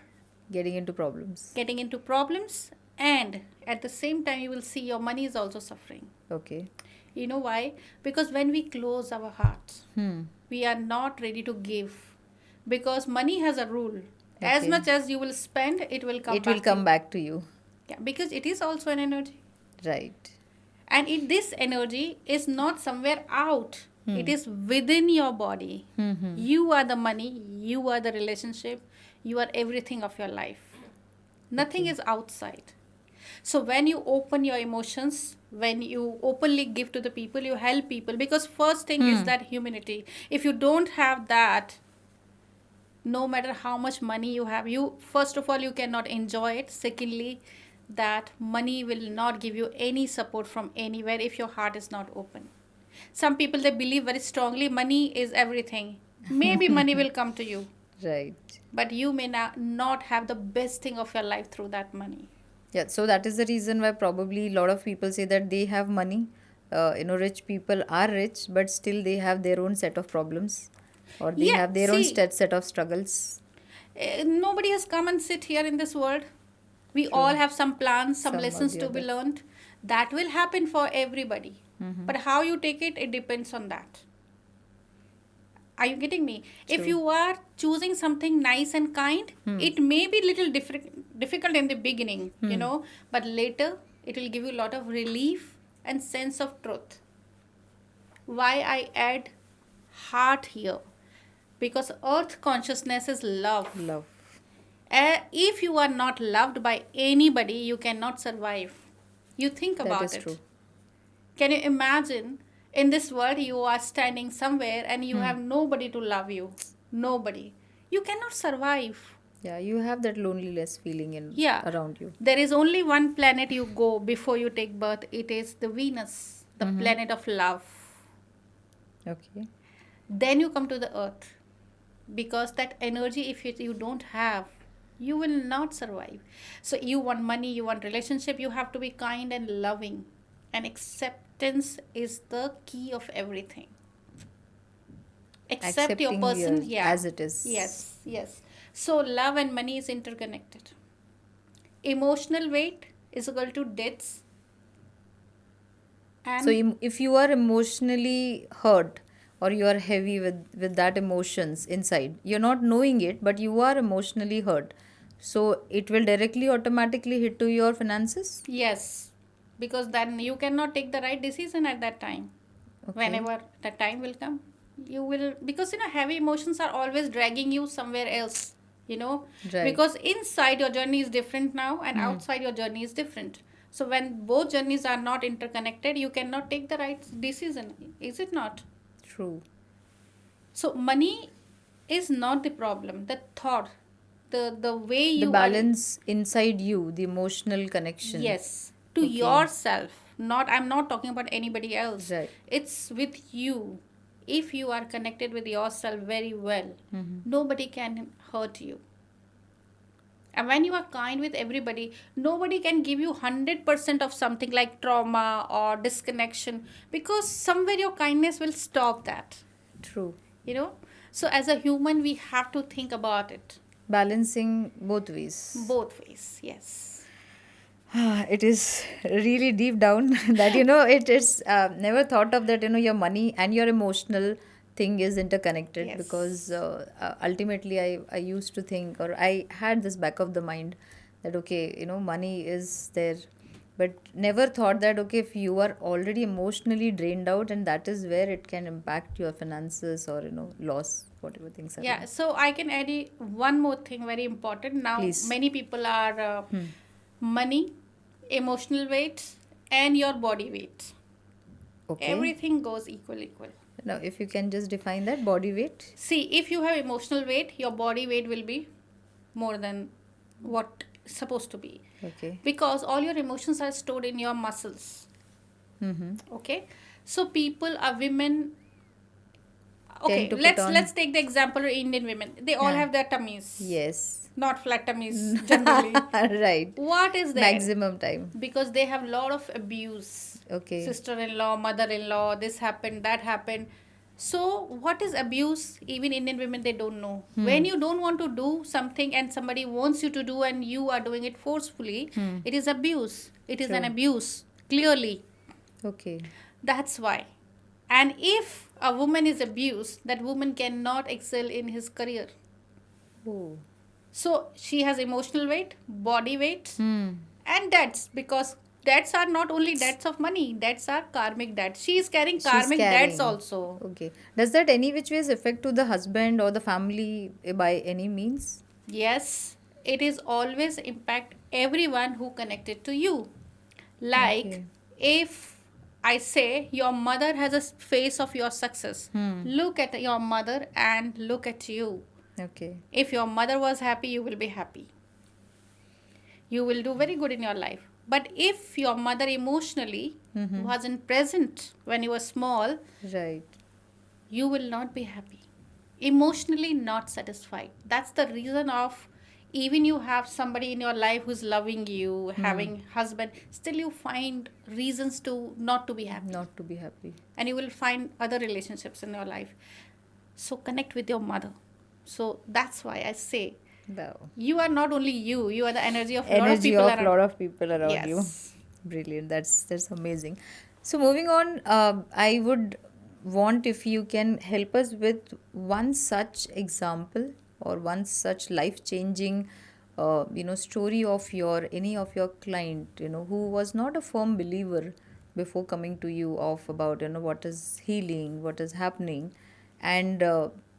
Getting into problems.
getting into problems, and at the same time, you will see your money is also suffering.
Okay.
You know why? Because when we close our hearts,
Hmm.
we are not ready to give, because money has a rule. As
Okay.
much as you will spend, it will come
It
back
will
to
come
you.
back to you.
Yeah, because it is also an energy.
Right.
And this energy is not somewhere out, it is within your body. You are the money, you are the relationship, you are everything of your life. Nothing
Okay.
is outside. So when you open your emotions, when you openly give to the people, you help people, because first thing is that humanity. If you don't have that, no matter how much money you have, you first of all you cannot enjoy it. Secondly, that money will not give you any support from anywhere if your heart is not open. Some people, they believe very strongly money is everything. Maybe money will come to you,
Right.
but you may not have the best thing of your life through that money.
Yeah, so that is the reason why probably a lot of people say that they have money. Rich people are rich, but still they have their own set of problems, or they
Yeah,
have their own
see,
set of struggles.
nobody has come and sit here in this world. We all
True.
have some plans, some
Some or
lessons
the
to be
other.
learned. That will happen for everybody. But how you take it, it depends on that. Are you getting me? If
True.
you are choosing something nice and kind, it may be little difficult in the beginning, but later it will give you a lot of relief and sense of truth. Why I add heart here? Because earth consciousness is love.
Love.
If you are not loved by anybody, you cannot survive. You think
That
about
is
it.
true.
Can you imagine, in this world you are standing somewhere and you have nobody to love you? Nobody. You cannot survive.
Yeah, you have that loneliness feeling in
Yeah.
around you.
There is only one planet you go before you take birth. It is the Venus, the planet of love.
Okay.
Then you come to the earth, because that energy, if you don't have, you will not survive. So you want money, you want relationship, you have to be kind and loving, and acceptance is the key of everything. Accept your
Accepting
person.
you
Yeah.
as it is.
Yes. So love and money is interconnected. Emotional weight is equal to debts.
So
And
if you are emotionally hurt, or you are heavy with that emotions inside, you're not knowing it, but you are emotionally hurt. So it will directly automatically hit to your finances.
yes, because then you cannot take the right decision at that time.
Okay.
Whenever the time will come, you will, because heavy emotions are always dragging you somewhere else,
Right.
because inside your journey is different now and outside your journey is different. So when both journeys are not interconnected, you cannot take the right decision, is it not?
True.
So money is not the problem, the thought, the way
The
you are.
balance inside you, the emotional connection.
Yes, to
Okay.
yourself. Not, I'm not talking about anybody else.
Right.
It's with you. If you are connected with yourself very well, nobody can hurt you. And when you are kind with everybody, nobody can give you 100% of something like trauma or disconnection, because somewhere your kindness will stop that.
True.
You know? So as a human, we have to think about it
Balancing both ways.
both ways. Yes.
It is really deep down that it is never thought of that your money and your emotional thing is interconnected,
Yes.
because ultimately I used to think, or I had this back of the mind, that okay, money is there, but never thought that okay, if you are already emotionally drained out, and that is where it can impact your finances, or loss, whatever things are
Yeah,
there.
so I can add one more thing very important. Now,
Please.
many people are money, emotional weight, and your body weight.
Okay.
Everything goes equal.
Now if you can just define that body weight.
See, if you have emotional weight, your body weight will be more than what is supposed to be,
Okay.
because all your emotions are stored in your muscles. Okay, so people are women. Okay,
Tend to put
let's
on.
let's take the example of Indian women. They all
Yeah.
have their tummies.
Yes.
Not flat tummies generally.
Right.
What is there?
Maximum time.
Because they have lot of abuse.
Okay.
Sister-in-law, mother-in-law, this happened, that happened. So what is abuse? Even Indian women, they don't know. When you don't want to do something and somebody wants you to do and you are doing it forcefully, it is abuse. It is an
True.
abuse, clearly.
Okay.
That's why. And if a woman is abused, that woman cannot excel in his career.
Oh.
So she has emotional weight, body weight,
Hmm.
and debts, because debts are not only debts of money, debts are karmic debts. She is carrying
She's
karmic debts
carrying.
also.
Okay. Does that any which ways affect to the husband or the family by any means?
Yes, it is always impact everyone who connected to you. Like
Okay.
if I say your mother has a face of your success, look at your mother and look at you.
Okay.
If your mother was happy, you will be happy. You will do very good in your life. But if your mother emotionally wasn't present when you were small,
Right.
you will not be happy. Emotionally not satisfied. That's the reason of, even you have somebody in your life who's loving you, having husband, still you find reasons to not to be happy.
Not to be happy.
And you will find other relationships in your life. So connect with your mother. So that's why I say,
Wow.
you are not only you are the energy of a lot of
Energy
people
of
around.
lot of people around you.
Yes.
Brilliant. That's amazing. So moving on, I would want if you can help us with one such example or one such life-changing, story of your any of your client, who was not a firm believer before coming to you of about what is healing, what is happening, and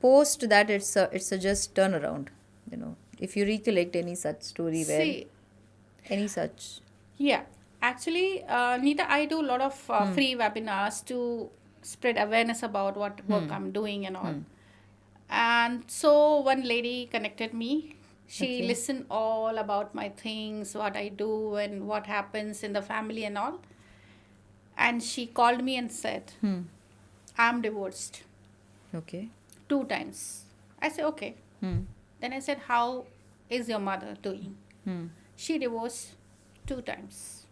post that it's a just turnaround. If you recollect any such story where
See,
any such.
yeah, actually, Nita, I do a lot of free webinars to spread awareness about what work I'm doing and all. And so one lady connected me. She
Okay.
listened all about my things, what I do, and what happens in the family and all. And she called me and said,
Hmm.
I'm divorced
Okay.
2 times. I said, okay.
Hmm.
Then I said, how is your mother doing?
Hmm.
She divorced 2 times.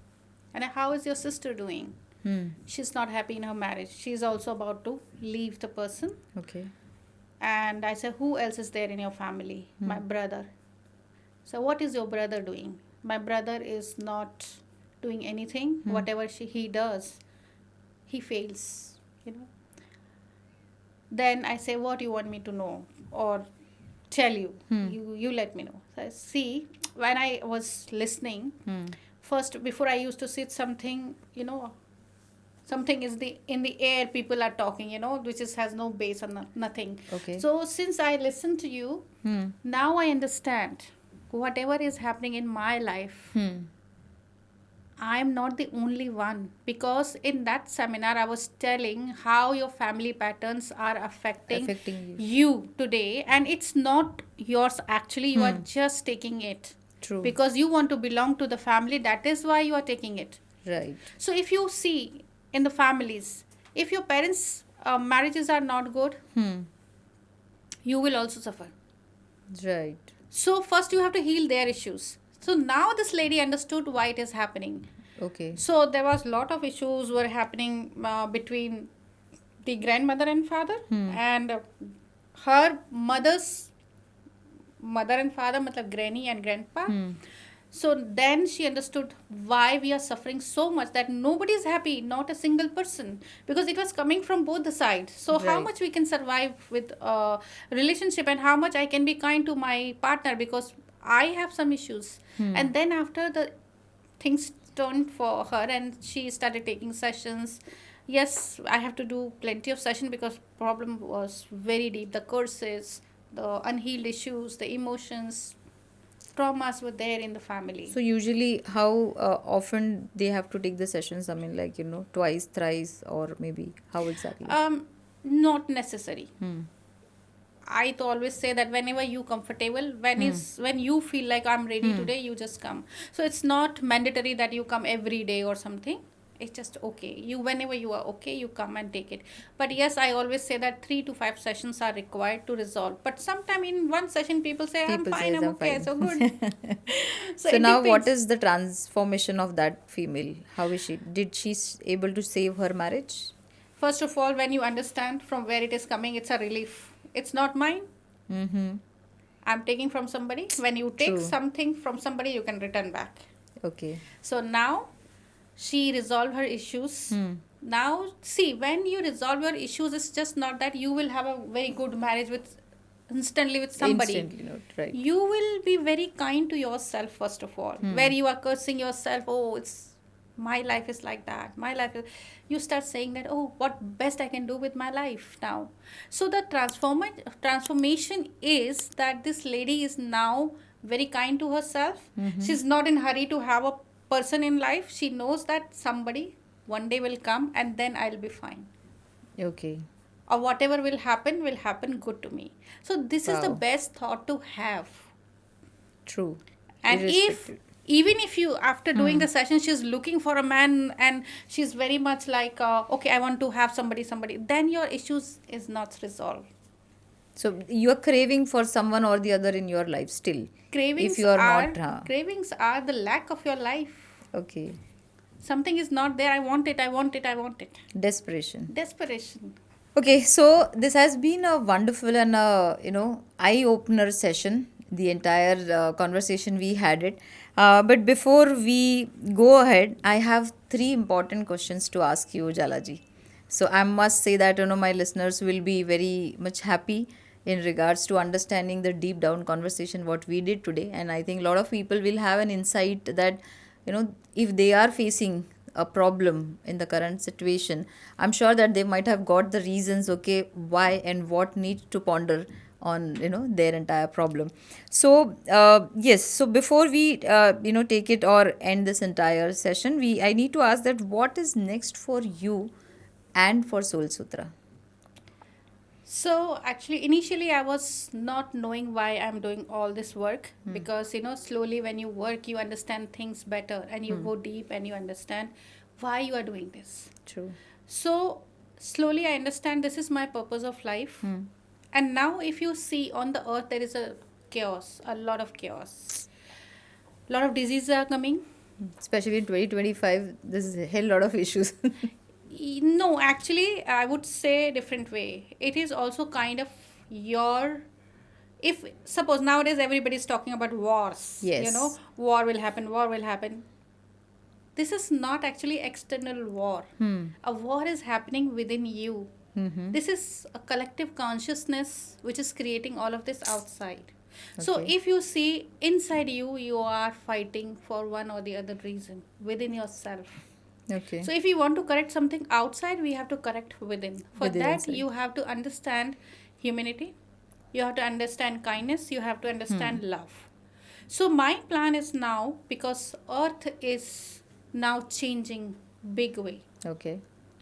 And how is your sister doing?
Hmm.
She's not happy in her marriage. She's also about to leave the person.
Okay.
And I said, who else is there in your family? My brother. So what is your brother doing? My brother is not doing anything. Whatever he does, he fails. You know. Then I say, what do you want me to know or tell you? You let me know. So I see, when I was listening, first before I used to sit something, something is the in the air, people are talking, which is has no base or nothing.
Okay.
So since I listened to you,
Hmm.
now I understand whatever is happening in my life,
Hmm.
I'm not the only one, because in that seminar I was telling how your family patterns are affecting
Affecting you.
you today, and it's not yours actually. You are just taking it
True.
because you want to belong to the family. That is why you are taking it.
Right.
So if you see in the families, if your parents' marriages are not good,
Hmm.
you will also suffer.
Right.
So first you have to heal their issues. So now this lady understood why it is happening.
Okay.
So there was lot of issues were happening between the grandmother and father, and her mother's mother and father, matlab granny and grandpa. So then she understood why we are suffering so much, that nobody is happy, not a single person, because it was coming from both the sides. So how
Right.
much we can survive with a relationship, and how much I can be kind to my partner, because I have some issues. And then after the things turned for her and she started taking sessions. Yes, I have to do plenty of session because problem was very deep. The curses, the unhealed issues, the emotions, traumas were there in the family.
So usually, how often they have to take the sessions? I mean, like twice, thrice, or maybe how exactly?
Not necessary. I to always say that whenever you comfortable, when you feel like I'm ready today, you just come. So it's not mandatory that you come every day or something. It's just okay. You whenever you are okay, you come and take it. But yes, I always say that 3 to 5 sessions are required to resolve. But sometime in one session, people say I'm
People
fine,
says
I'm
I'm
okay,
fine.
so good. So
So
it
now, what
depends.
is the transformation of that female? How is she? Did she able to save her marriage?
First of all, when you understand from where it is coming, it's a relief. It's not mine.
Mm-hmm.
I'm taking from somebody. When you take
True.
something from somebody, you can return back.
Okay.
So now she resolved her issues. Now, see, when you resolve your issues, it's just not that you will have a very good marriage with instantly with somebody.
Instantly, not right.
You will be very kind to yourself, first of all, where you are cursing yourself. Oh, it's my life is like that. My life is. You start saying that, oh, what best I can do with my life now. So the transformation is that this lady is now very kind to herself. She's not in hurry to have a person in life. She knows that somebody one day will come and then I'll be fine,
Okay.
or whatever will happen good to me. So this is the
Wow.
best thought to have.
True.
And if
Irrespective.
even if you after doing the session she's looking for a man and she's very much like okay, I want to have somebody, then your issues is not resolved.
So you are craving for someone or the other in your life still. If
cravings
you are
are
not, huh?
cravings are the lack of your life.
Okay.
Something is not there. I want it.
Desperation.
Desperation.
Okay, so this has been a wonderful and eye opener session. The entire conversation we had it. But before we go ahead, I have three important questions to ask you, Jalaji. So I must say that my listeners will be very much happy in regards to understanding the deep down conversation what we did today, and I think a lot of people will have an insight that if they are facing a problem in the current situation, I'm sure that they might have got the reasons, okay, why and what needs to ponder on their entire problem. So yes, so before we take it or end this entire session, we I need to ask that what is next for you and for Soul Sutra.
So actually, initially I was not knowing why I'm doing all this work, because slowly when you work, you understand things better and you go deep and you understand why you are doing this.
True.
So slowly I understand this is my purpose of life. And now if you see on the earth, there is a chaos, a lot of chaos. A lot of diseases are coming.
Especially in 2025, this is a hell lot of issues.
No, actually, I would say different way. It is also kind of your, if suppose nowadays everybody is talking about wars,
Yes.
war will happen, war will happen. This is not actually external war. A war is happening within you. This is a collective consciousness which is creating all of this outside. So
Okay.
if you see inside you, you are fighting for one or the other reason within yourself.
Okay.
So if you want to correct something outside, we have to correct within. For
Within
that,
inside.
you have to understand humanity, you have to understand kindness, you have to understand love. So my plan is now, because earth is now changing big way.
Okay.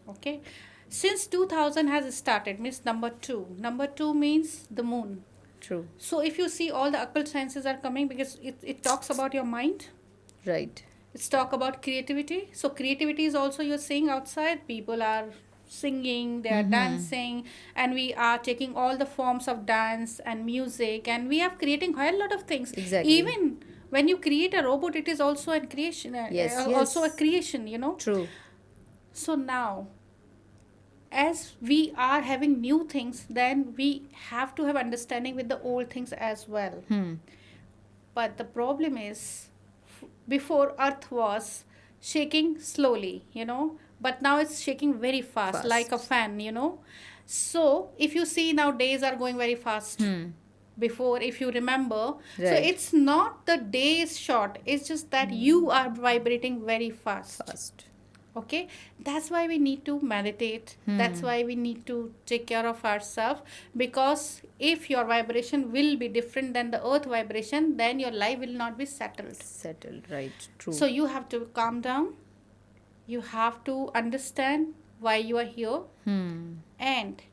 Okay, since 2000 has started, means number 2 means the moon.
True.
So if you see, all the occult sciences are coming because it talks about your mind.
Right.
Let's talk about creativity. So creativity is also, you're seeing outside, people are singing, they are dancing, and we are taking all the forms of dance and music, and we are creating a lot of things.
Exactly.
Even when you create a robot, it is also a creation.
Yes,
Also a
yes.
creation.
True.
So now, as we are having new things, then we have to have understanding with the old things as well. But the problem is, before earth was shaking slowly, but now it's shaking very fast, like a
Fast.
fan. So if you see, now days are going very fast. Before, if you remember, so
Right.
it's not the day is short, it's just that you are vibrating very fast.
Fast.
Okay, that's why we need to meditate. That's why we need to take care of ourselves, because if your vibration will be different than the earth vibration, then your life will not be settled.
Settled. Right. True.
So you have to calm down, you have to understand why you are here. And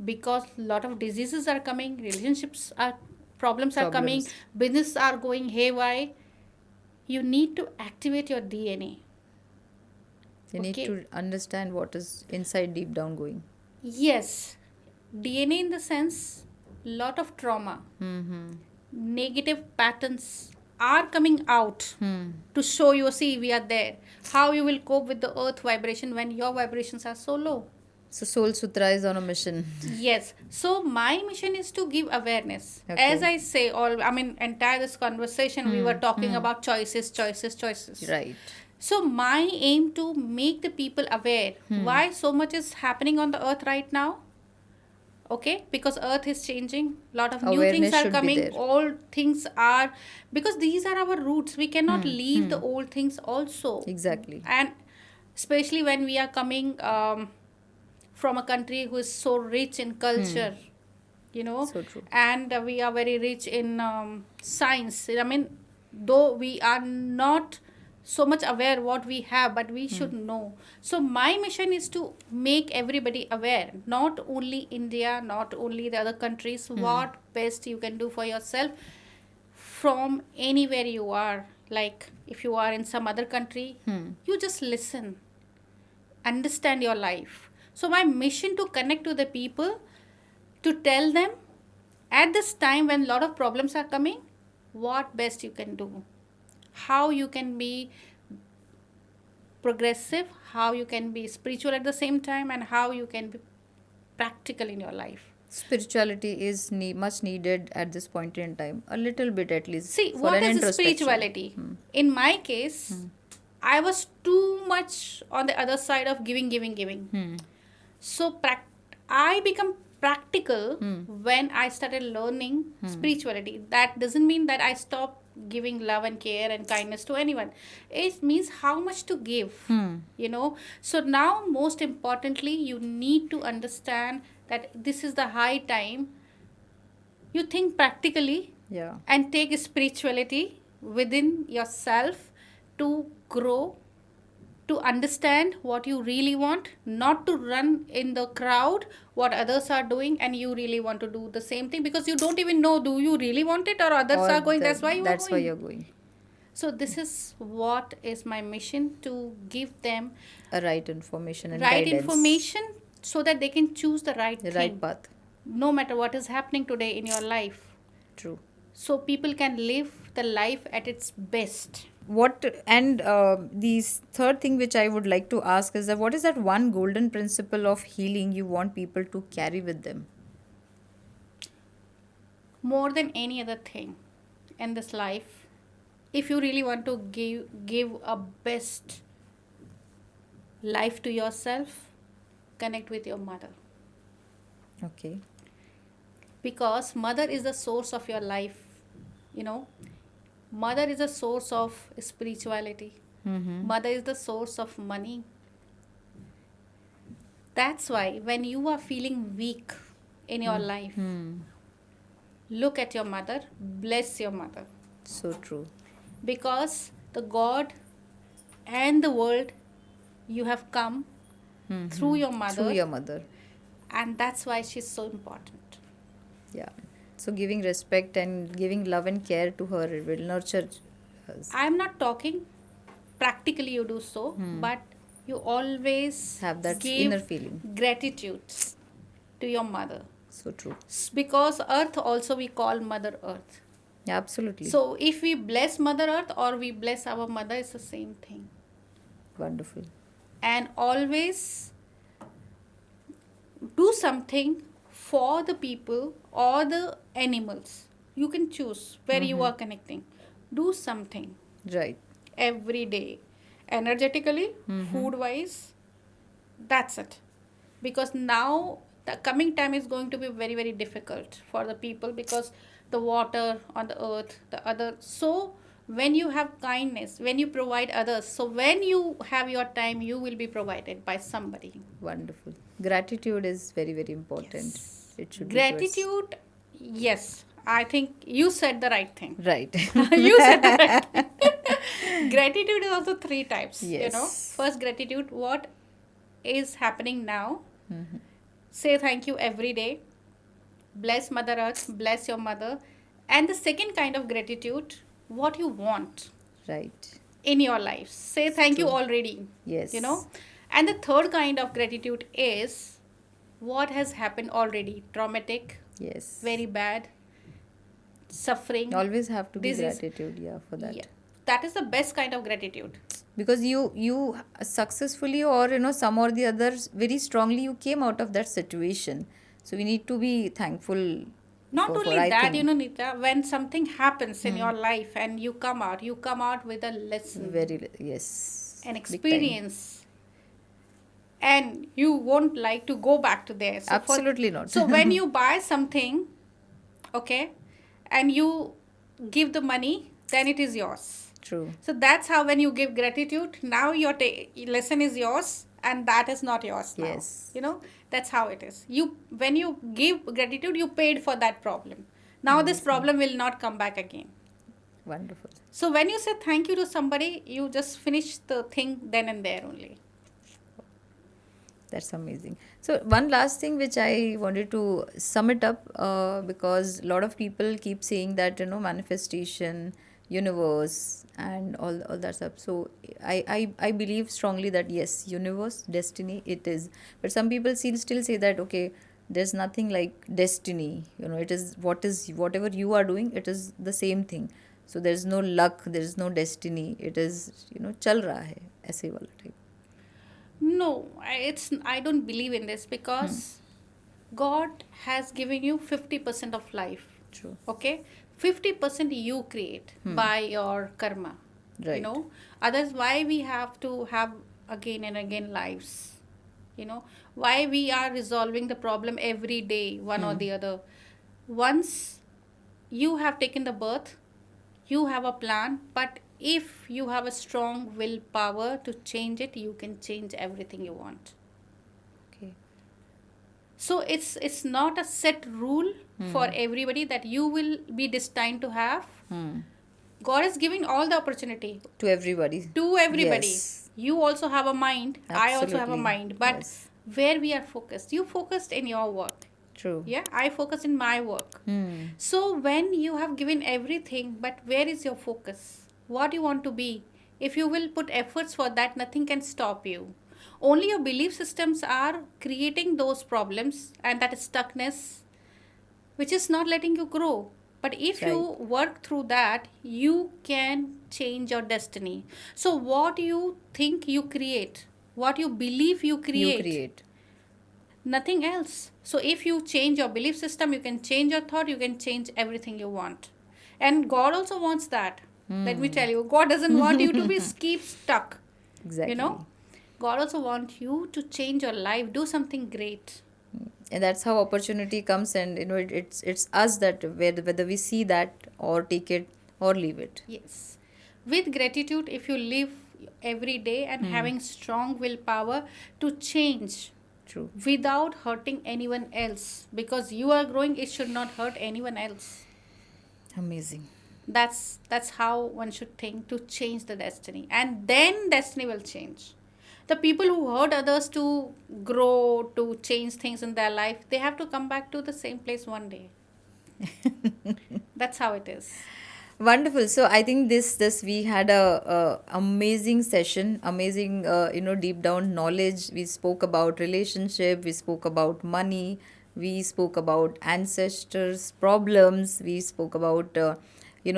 because a lot of diseases are coming, relationships are problems are coming,
Problems.
business are going haywire, you need to activate your DNA.
You need
Okay.
to understand what is inside deep down going.
Yes, DNA in the sense, lot of trauma, negative patterns are coming out to show you, see, we are there. How you will cope with the earth vibration when your vibrations are so low?
So Soul Sutra is on a mission.
Yes. So my mission is to give awareness. As
Okay.
I say, entire this conversation we were talking about choices, choices, choices.
Right.
So my aim to make the people aware why so much is happening on the earth right now. Okay, because earth is changing, lot of new things
Awareness
are
should be
coming,
there.
old things are, because these are our roots, we cannot leave the old things also.
Exactly.
And especially when we are coming from a country who is so rich in culture, you know,
So true.
and we are very rich in science. I mean, though we are not so much aware what we have, but we should know. So my mission is to make everybody aware, not only India, not only the other countries, what best you can do for yourself from anywhere you are. Like if you are in some other country, you just listen, understand your life. So my mission to connect to the people, to tell them at this time when a lot of problems are coming, what best you can do, how you can be progressive, how you can be spiritual at the same time, and how you can be practical in your life.
Spirituality is much needed at this point in time. A little bit at least
See,
for
what
an
is
introspection.
spirituality? In my case, I was too much on the other side of giving, giving, giving. So I become practical when I started learning spirituality. That doesn't mean that I stop giving love and care and kindness to anyone. It means how much to give, you know. So now, most importantly, you need to understand that this is the high time you think practically
Yeah.
and take spirituality within yourself to grow, to understand what you really want, not to run in the crowd what others are doing and you really want to do the same thing, because you don't even know, do you really want it or others
Or
are going, that's why you are
that's why
going.
you're going.
So this is what is my mission, to give them
A right information and
right
guidance.
information so that they can choose the right
The
thing,
right path.
no matter what is happening today in your life,
True.
so people can live the life at its best.
What and the third thing which I would like to ask is that what is that one golden principle of healing you want people to carry with them?
More than any other thing in this life, if you really want to give a best life to yourself, connect with your mother,
Okay.
because mother is the source of your life, you know. Mother is the source of spirituality. Mother is the source of money. That's why when you are feeling weak in your life, look at your mother, bless your mother,
So true.
because the God and the world, you have come through your mother,
Through your mother.
and that's why she's so important.
Yeah. So giving respect and giving love and care to her will nurture us.
I'm not talking practically you do so, but you always
Have that
give
inner feeling.
gratitude to your mother,
So true.
because earth also we call mother earth.
Yeah, absolutely.
So if we bless mother earth or we bless our mother, it's the same thing.
Wonderful.
And always do something for the people or the animals. You can choose where you are connecting. Do something
Right.
every day, energetically, food wise. That's it. Because now the coming time is going to be very, very difficult for the people, because the water on the earth, the other. So when you have kindness, when you provide others, so when you have your time, you will be provided by somebody.
Wonderful. Gratitude is very, very important.
Yes.
It should be to us.
Gratitude, yes. I think you said the right thing.
Right.
You said the right thing. Gratitude is also three types. You know,
Yes.
first gratitude, what is happening now. Say thank you every day. Bless Mother Earth, bless your mother. And the second kind of gratitude, what you want
Right.
in your life. Say thank you
True.
already.
Yes.
You know. And the third kind of gratitude is what has happened already. Traumatic,
Yes.
very bad, suffering.
Always have to be
disease.
gratitude, yeah, for that.
Yeah. That is the best kind of gratitude.
because you successfully, or some or the others, very strongly you came out of that situation. So we need to be thankful
Not
for
only
I
that,
think.
Nita, when something happens in your life and you come out with a lesson,
Yes,
an
big time.
experience, and you won't like to go back to there.
Absolutely not.
So when you buy something, okay, and you give the money, then it is yours.
True.
So that's how when you give gratitude, now your lesson is yours and that is not yours now.
Yes.
That's how it is. When you give gratitude, you paid for that problem. Now this
Amazing.
problem will not come back again.
Wonderful.
So when you say thank you to somebody, you just finish the thing then and there only.
That's amazing. So one last thing which I wanted to sum it up, because a lot of people keep saying that manifestation, universe, and all that stuff. So I believe strongly that yes, universe, destiny, it is. But some people still say that okay, there's nothing like destiny. It is whatever you are doing. It is the same thing. So there's no luck. There is no destiny. It is चल रहा है ऐसे वाला type.
No, I don't believe in this because God has given you 50% of life.
True.
Okay? 50% you create by your karma.
Right.
Otherwise, why we have to have again and again lives? Why we are resolving the problem every day, one or the other. Once you have taken the birth, you have a plan, but if you have a strong willpower to change it, you can change everything you want.
Okay.
So it's not a set rule for everybody that you will be destined to have. God is giving all the opportunity
To everybody.
to everybody.
Yes.
You also have a mind. I also have a
Absolutely.
mind. But
Yes.
where we are focused, you focused in your work.
True.
Yeah, I focus in my work. So when you have given everything, but where is your focus? What you want to be? If you will put efforts for that, nothing can stop you. Only your belief systems are creating those problems and that stuckness, which is not letting you grow. But if you work through that, you can change your destiny. So what you think you create, what you believe you
You
create.
create.
Nothing else. So if you change your belief system, you can change your thought, you can change everything you want. And God also wants that. Let me tell you, God doesn't want you to be keep stuck.
Exactly.
God also wants you to change your life, do something great.
And that's how opportunity comes, and it's us that whether we see that or take it or leave it.
Yes. With gratitude, if you live every day and having strong willpower to change.
True.
Without hurting anyone else, because you are growing, it should not hurt anyone else.
Amazing.
That's how one should think to change the destiny, and then destiny will change. The people who hurt others to grow, to change things in their life, they have to come back to the same place one day. That's how it is.
Wonderful. So I think this we had a amazing session, amazing deep down knowledge. We spoke about relationship, we spoke about money, we spoke about ancestors problems, we spoke about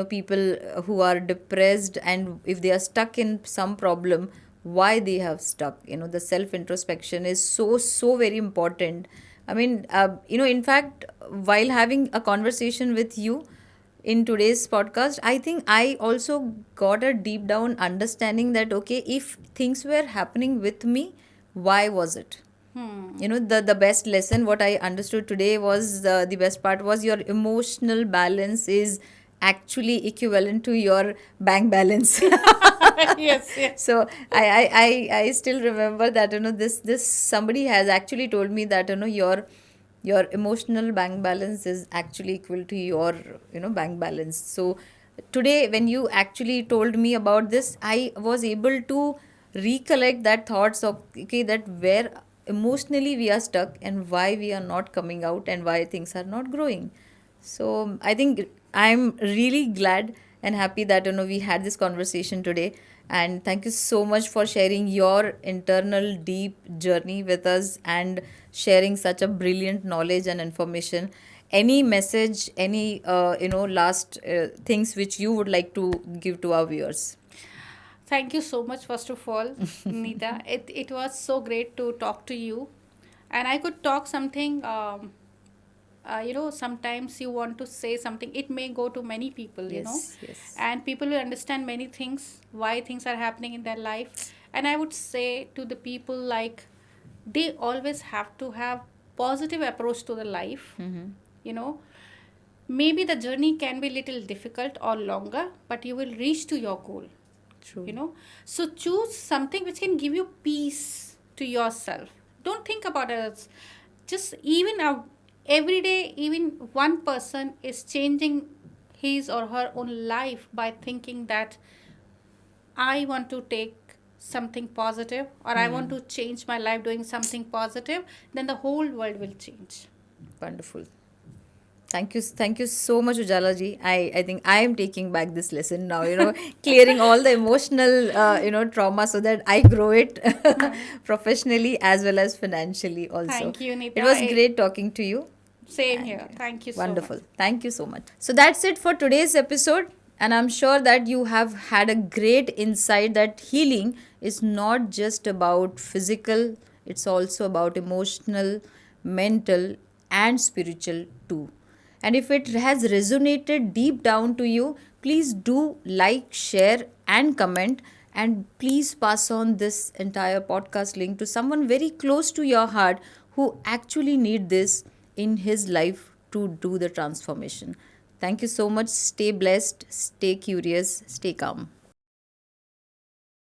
people who are depressed, and if they are stuck in some problem, why they have stuck. The self introspection is so very important. I mean, in fact, while having a conversation with you in today's podcast, I think I also got a deep down understanding that okay, if things were happening with me, why was it? The best lesson what I understood today was, the best part was, your emotional balance is actually equivalent to your bank balance.
Yes.
So I still remember that this somebody has actually told me that your emotional bank balance is actually equal to your bank balance. So today when you actually told me about this, I was able to recollect that thoughts of okay, that where emotionally we are stuck and why we are not coming out and why things are not growing. So I think I'm really glad and happy that we had this conversation today. And thank you so much for sharing your internal deep journey with us and sharing such a brilliant knowledge and information. Any message, any last things which you would like to give to our viewers?
Thank you so much, first of all, Nita. It was so great to talk to you. And I could talk something, sometimes you want to say something, it may go to many people,
Yes, yes.
and people will understand many things, why things are happening in their life. And I would say to the people, like, they always have to have positive approach to the life.
Mm-hmm.
you know Maybe the journey can be little difficult or longer, but you will reach to your goal.
True.
you know so choose something which can give you peace to yourself. Don't think about others. Just even every day, even one person is changing his or her own life by thinking that I want to take something positive, or I want to change my life doing something positive, then the whole world will change.
Wonderful. Thank you so much, Ujala ji. I think I am taking back this lesson now, clearing all the emotional, trauma so that I grow it professionally as well as financially also.
Thank you,
It
Nita.
was great talking to you.
Same
And
here. Thank you so much.
wonderful. Thank you so much. So that's it for today's episode. And I'm sure that you have had a great insight that healing is not just about physical, it's also about emotional, mental, and spiritual too. And if it has resonated deep down to you, please do like, share, and comment. And please pass on this entire podcast link to someone very close to your heart who actually need this in his life to do the transformation. Thank you so much. Stay blessed, stay curious, stay calm.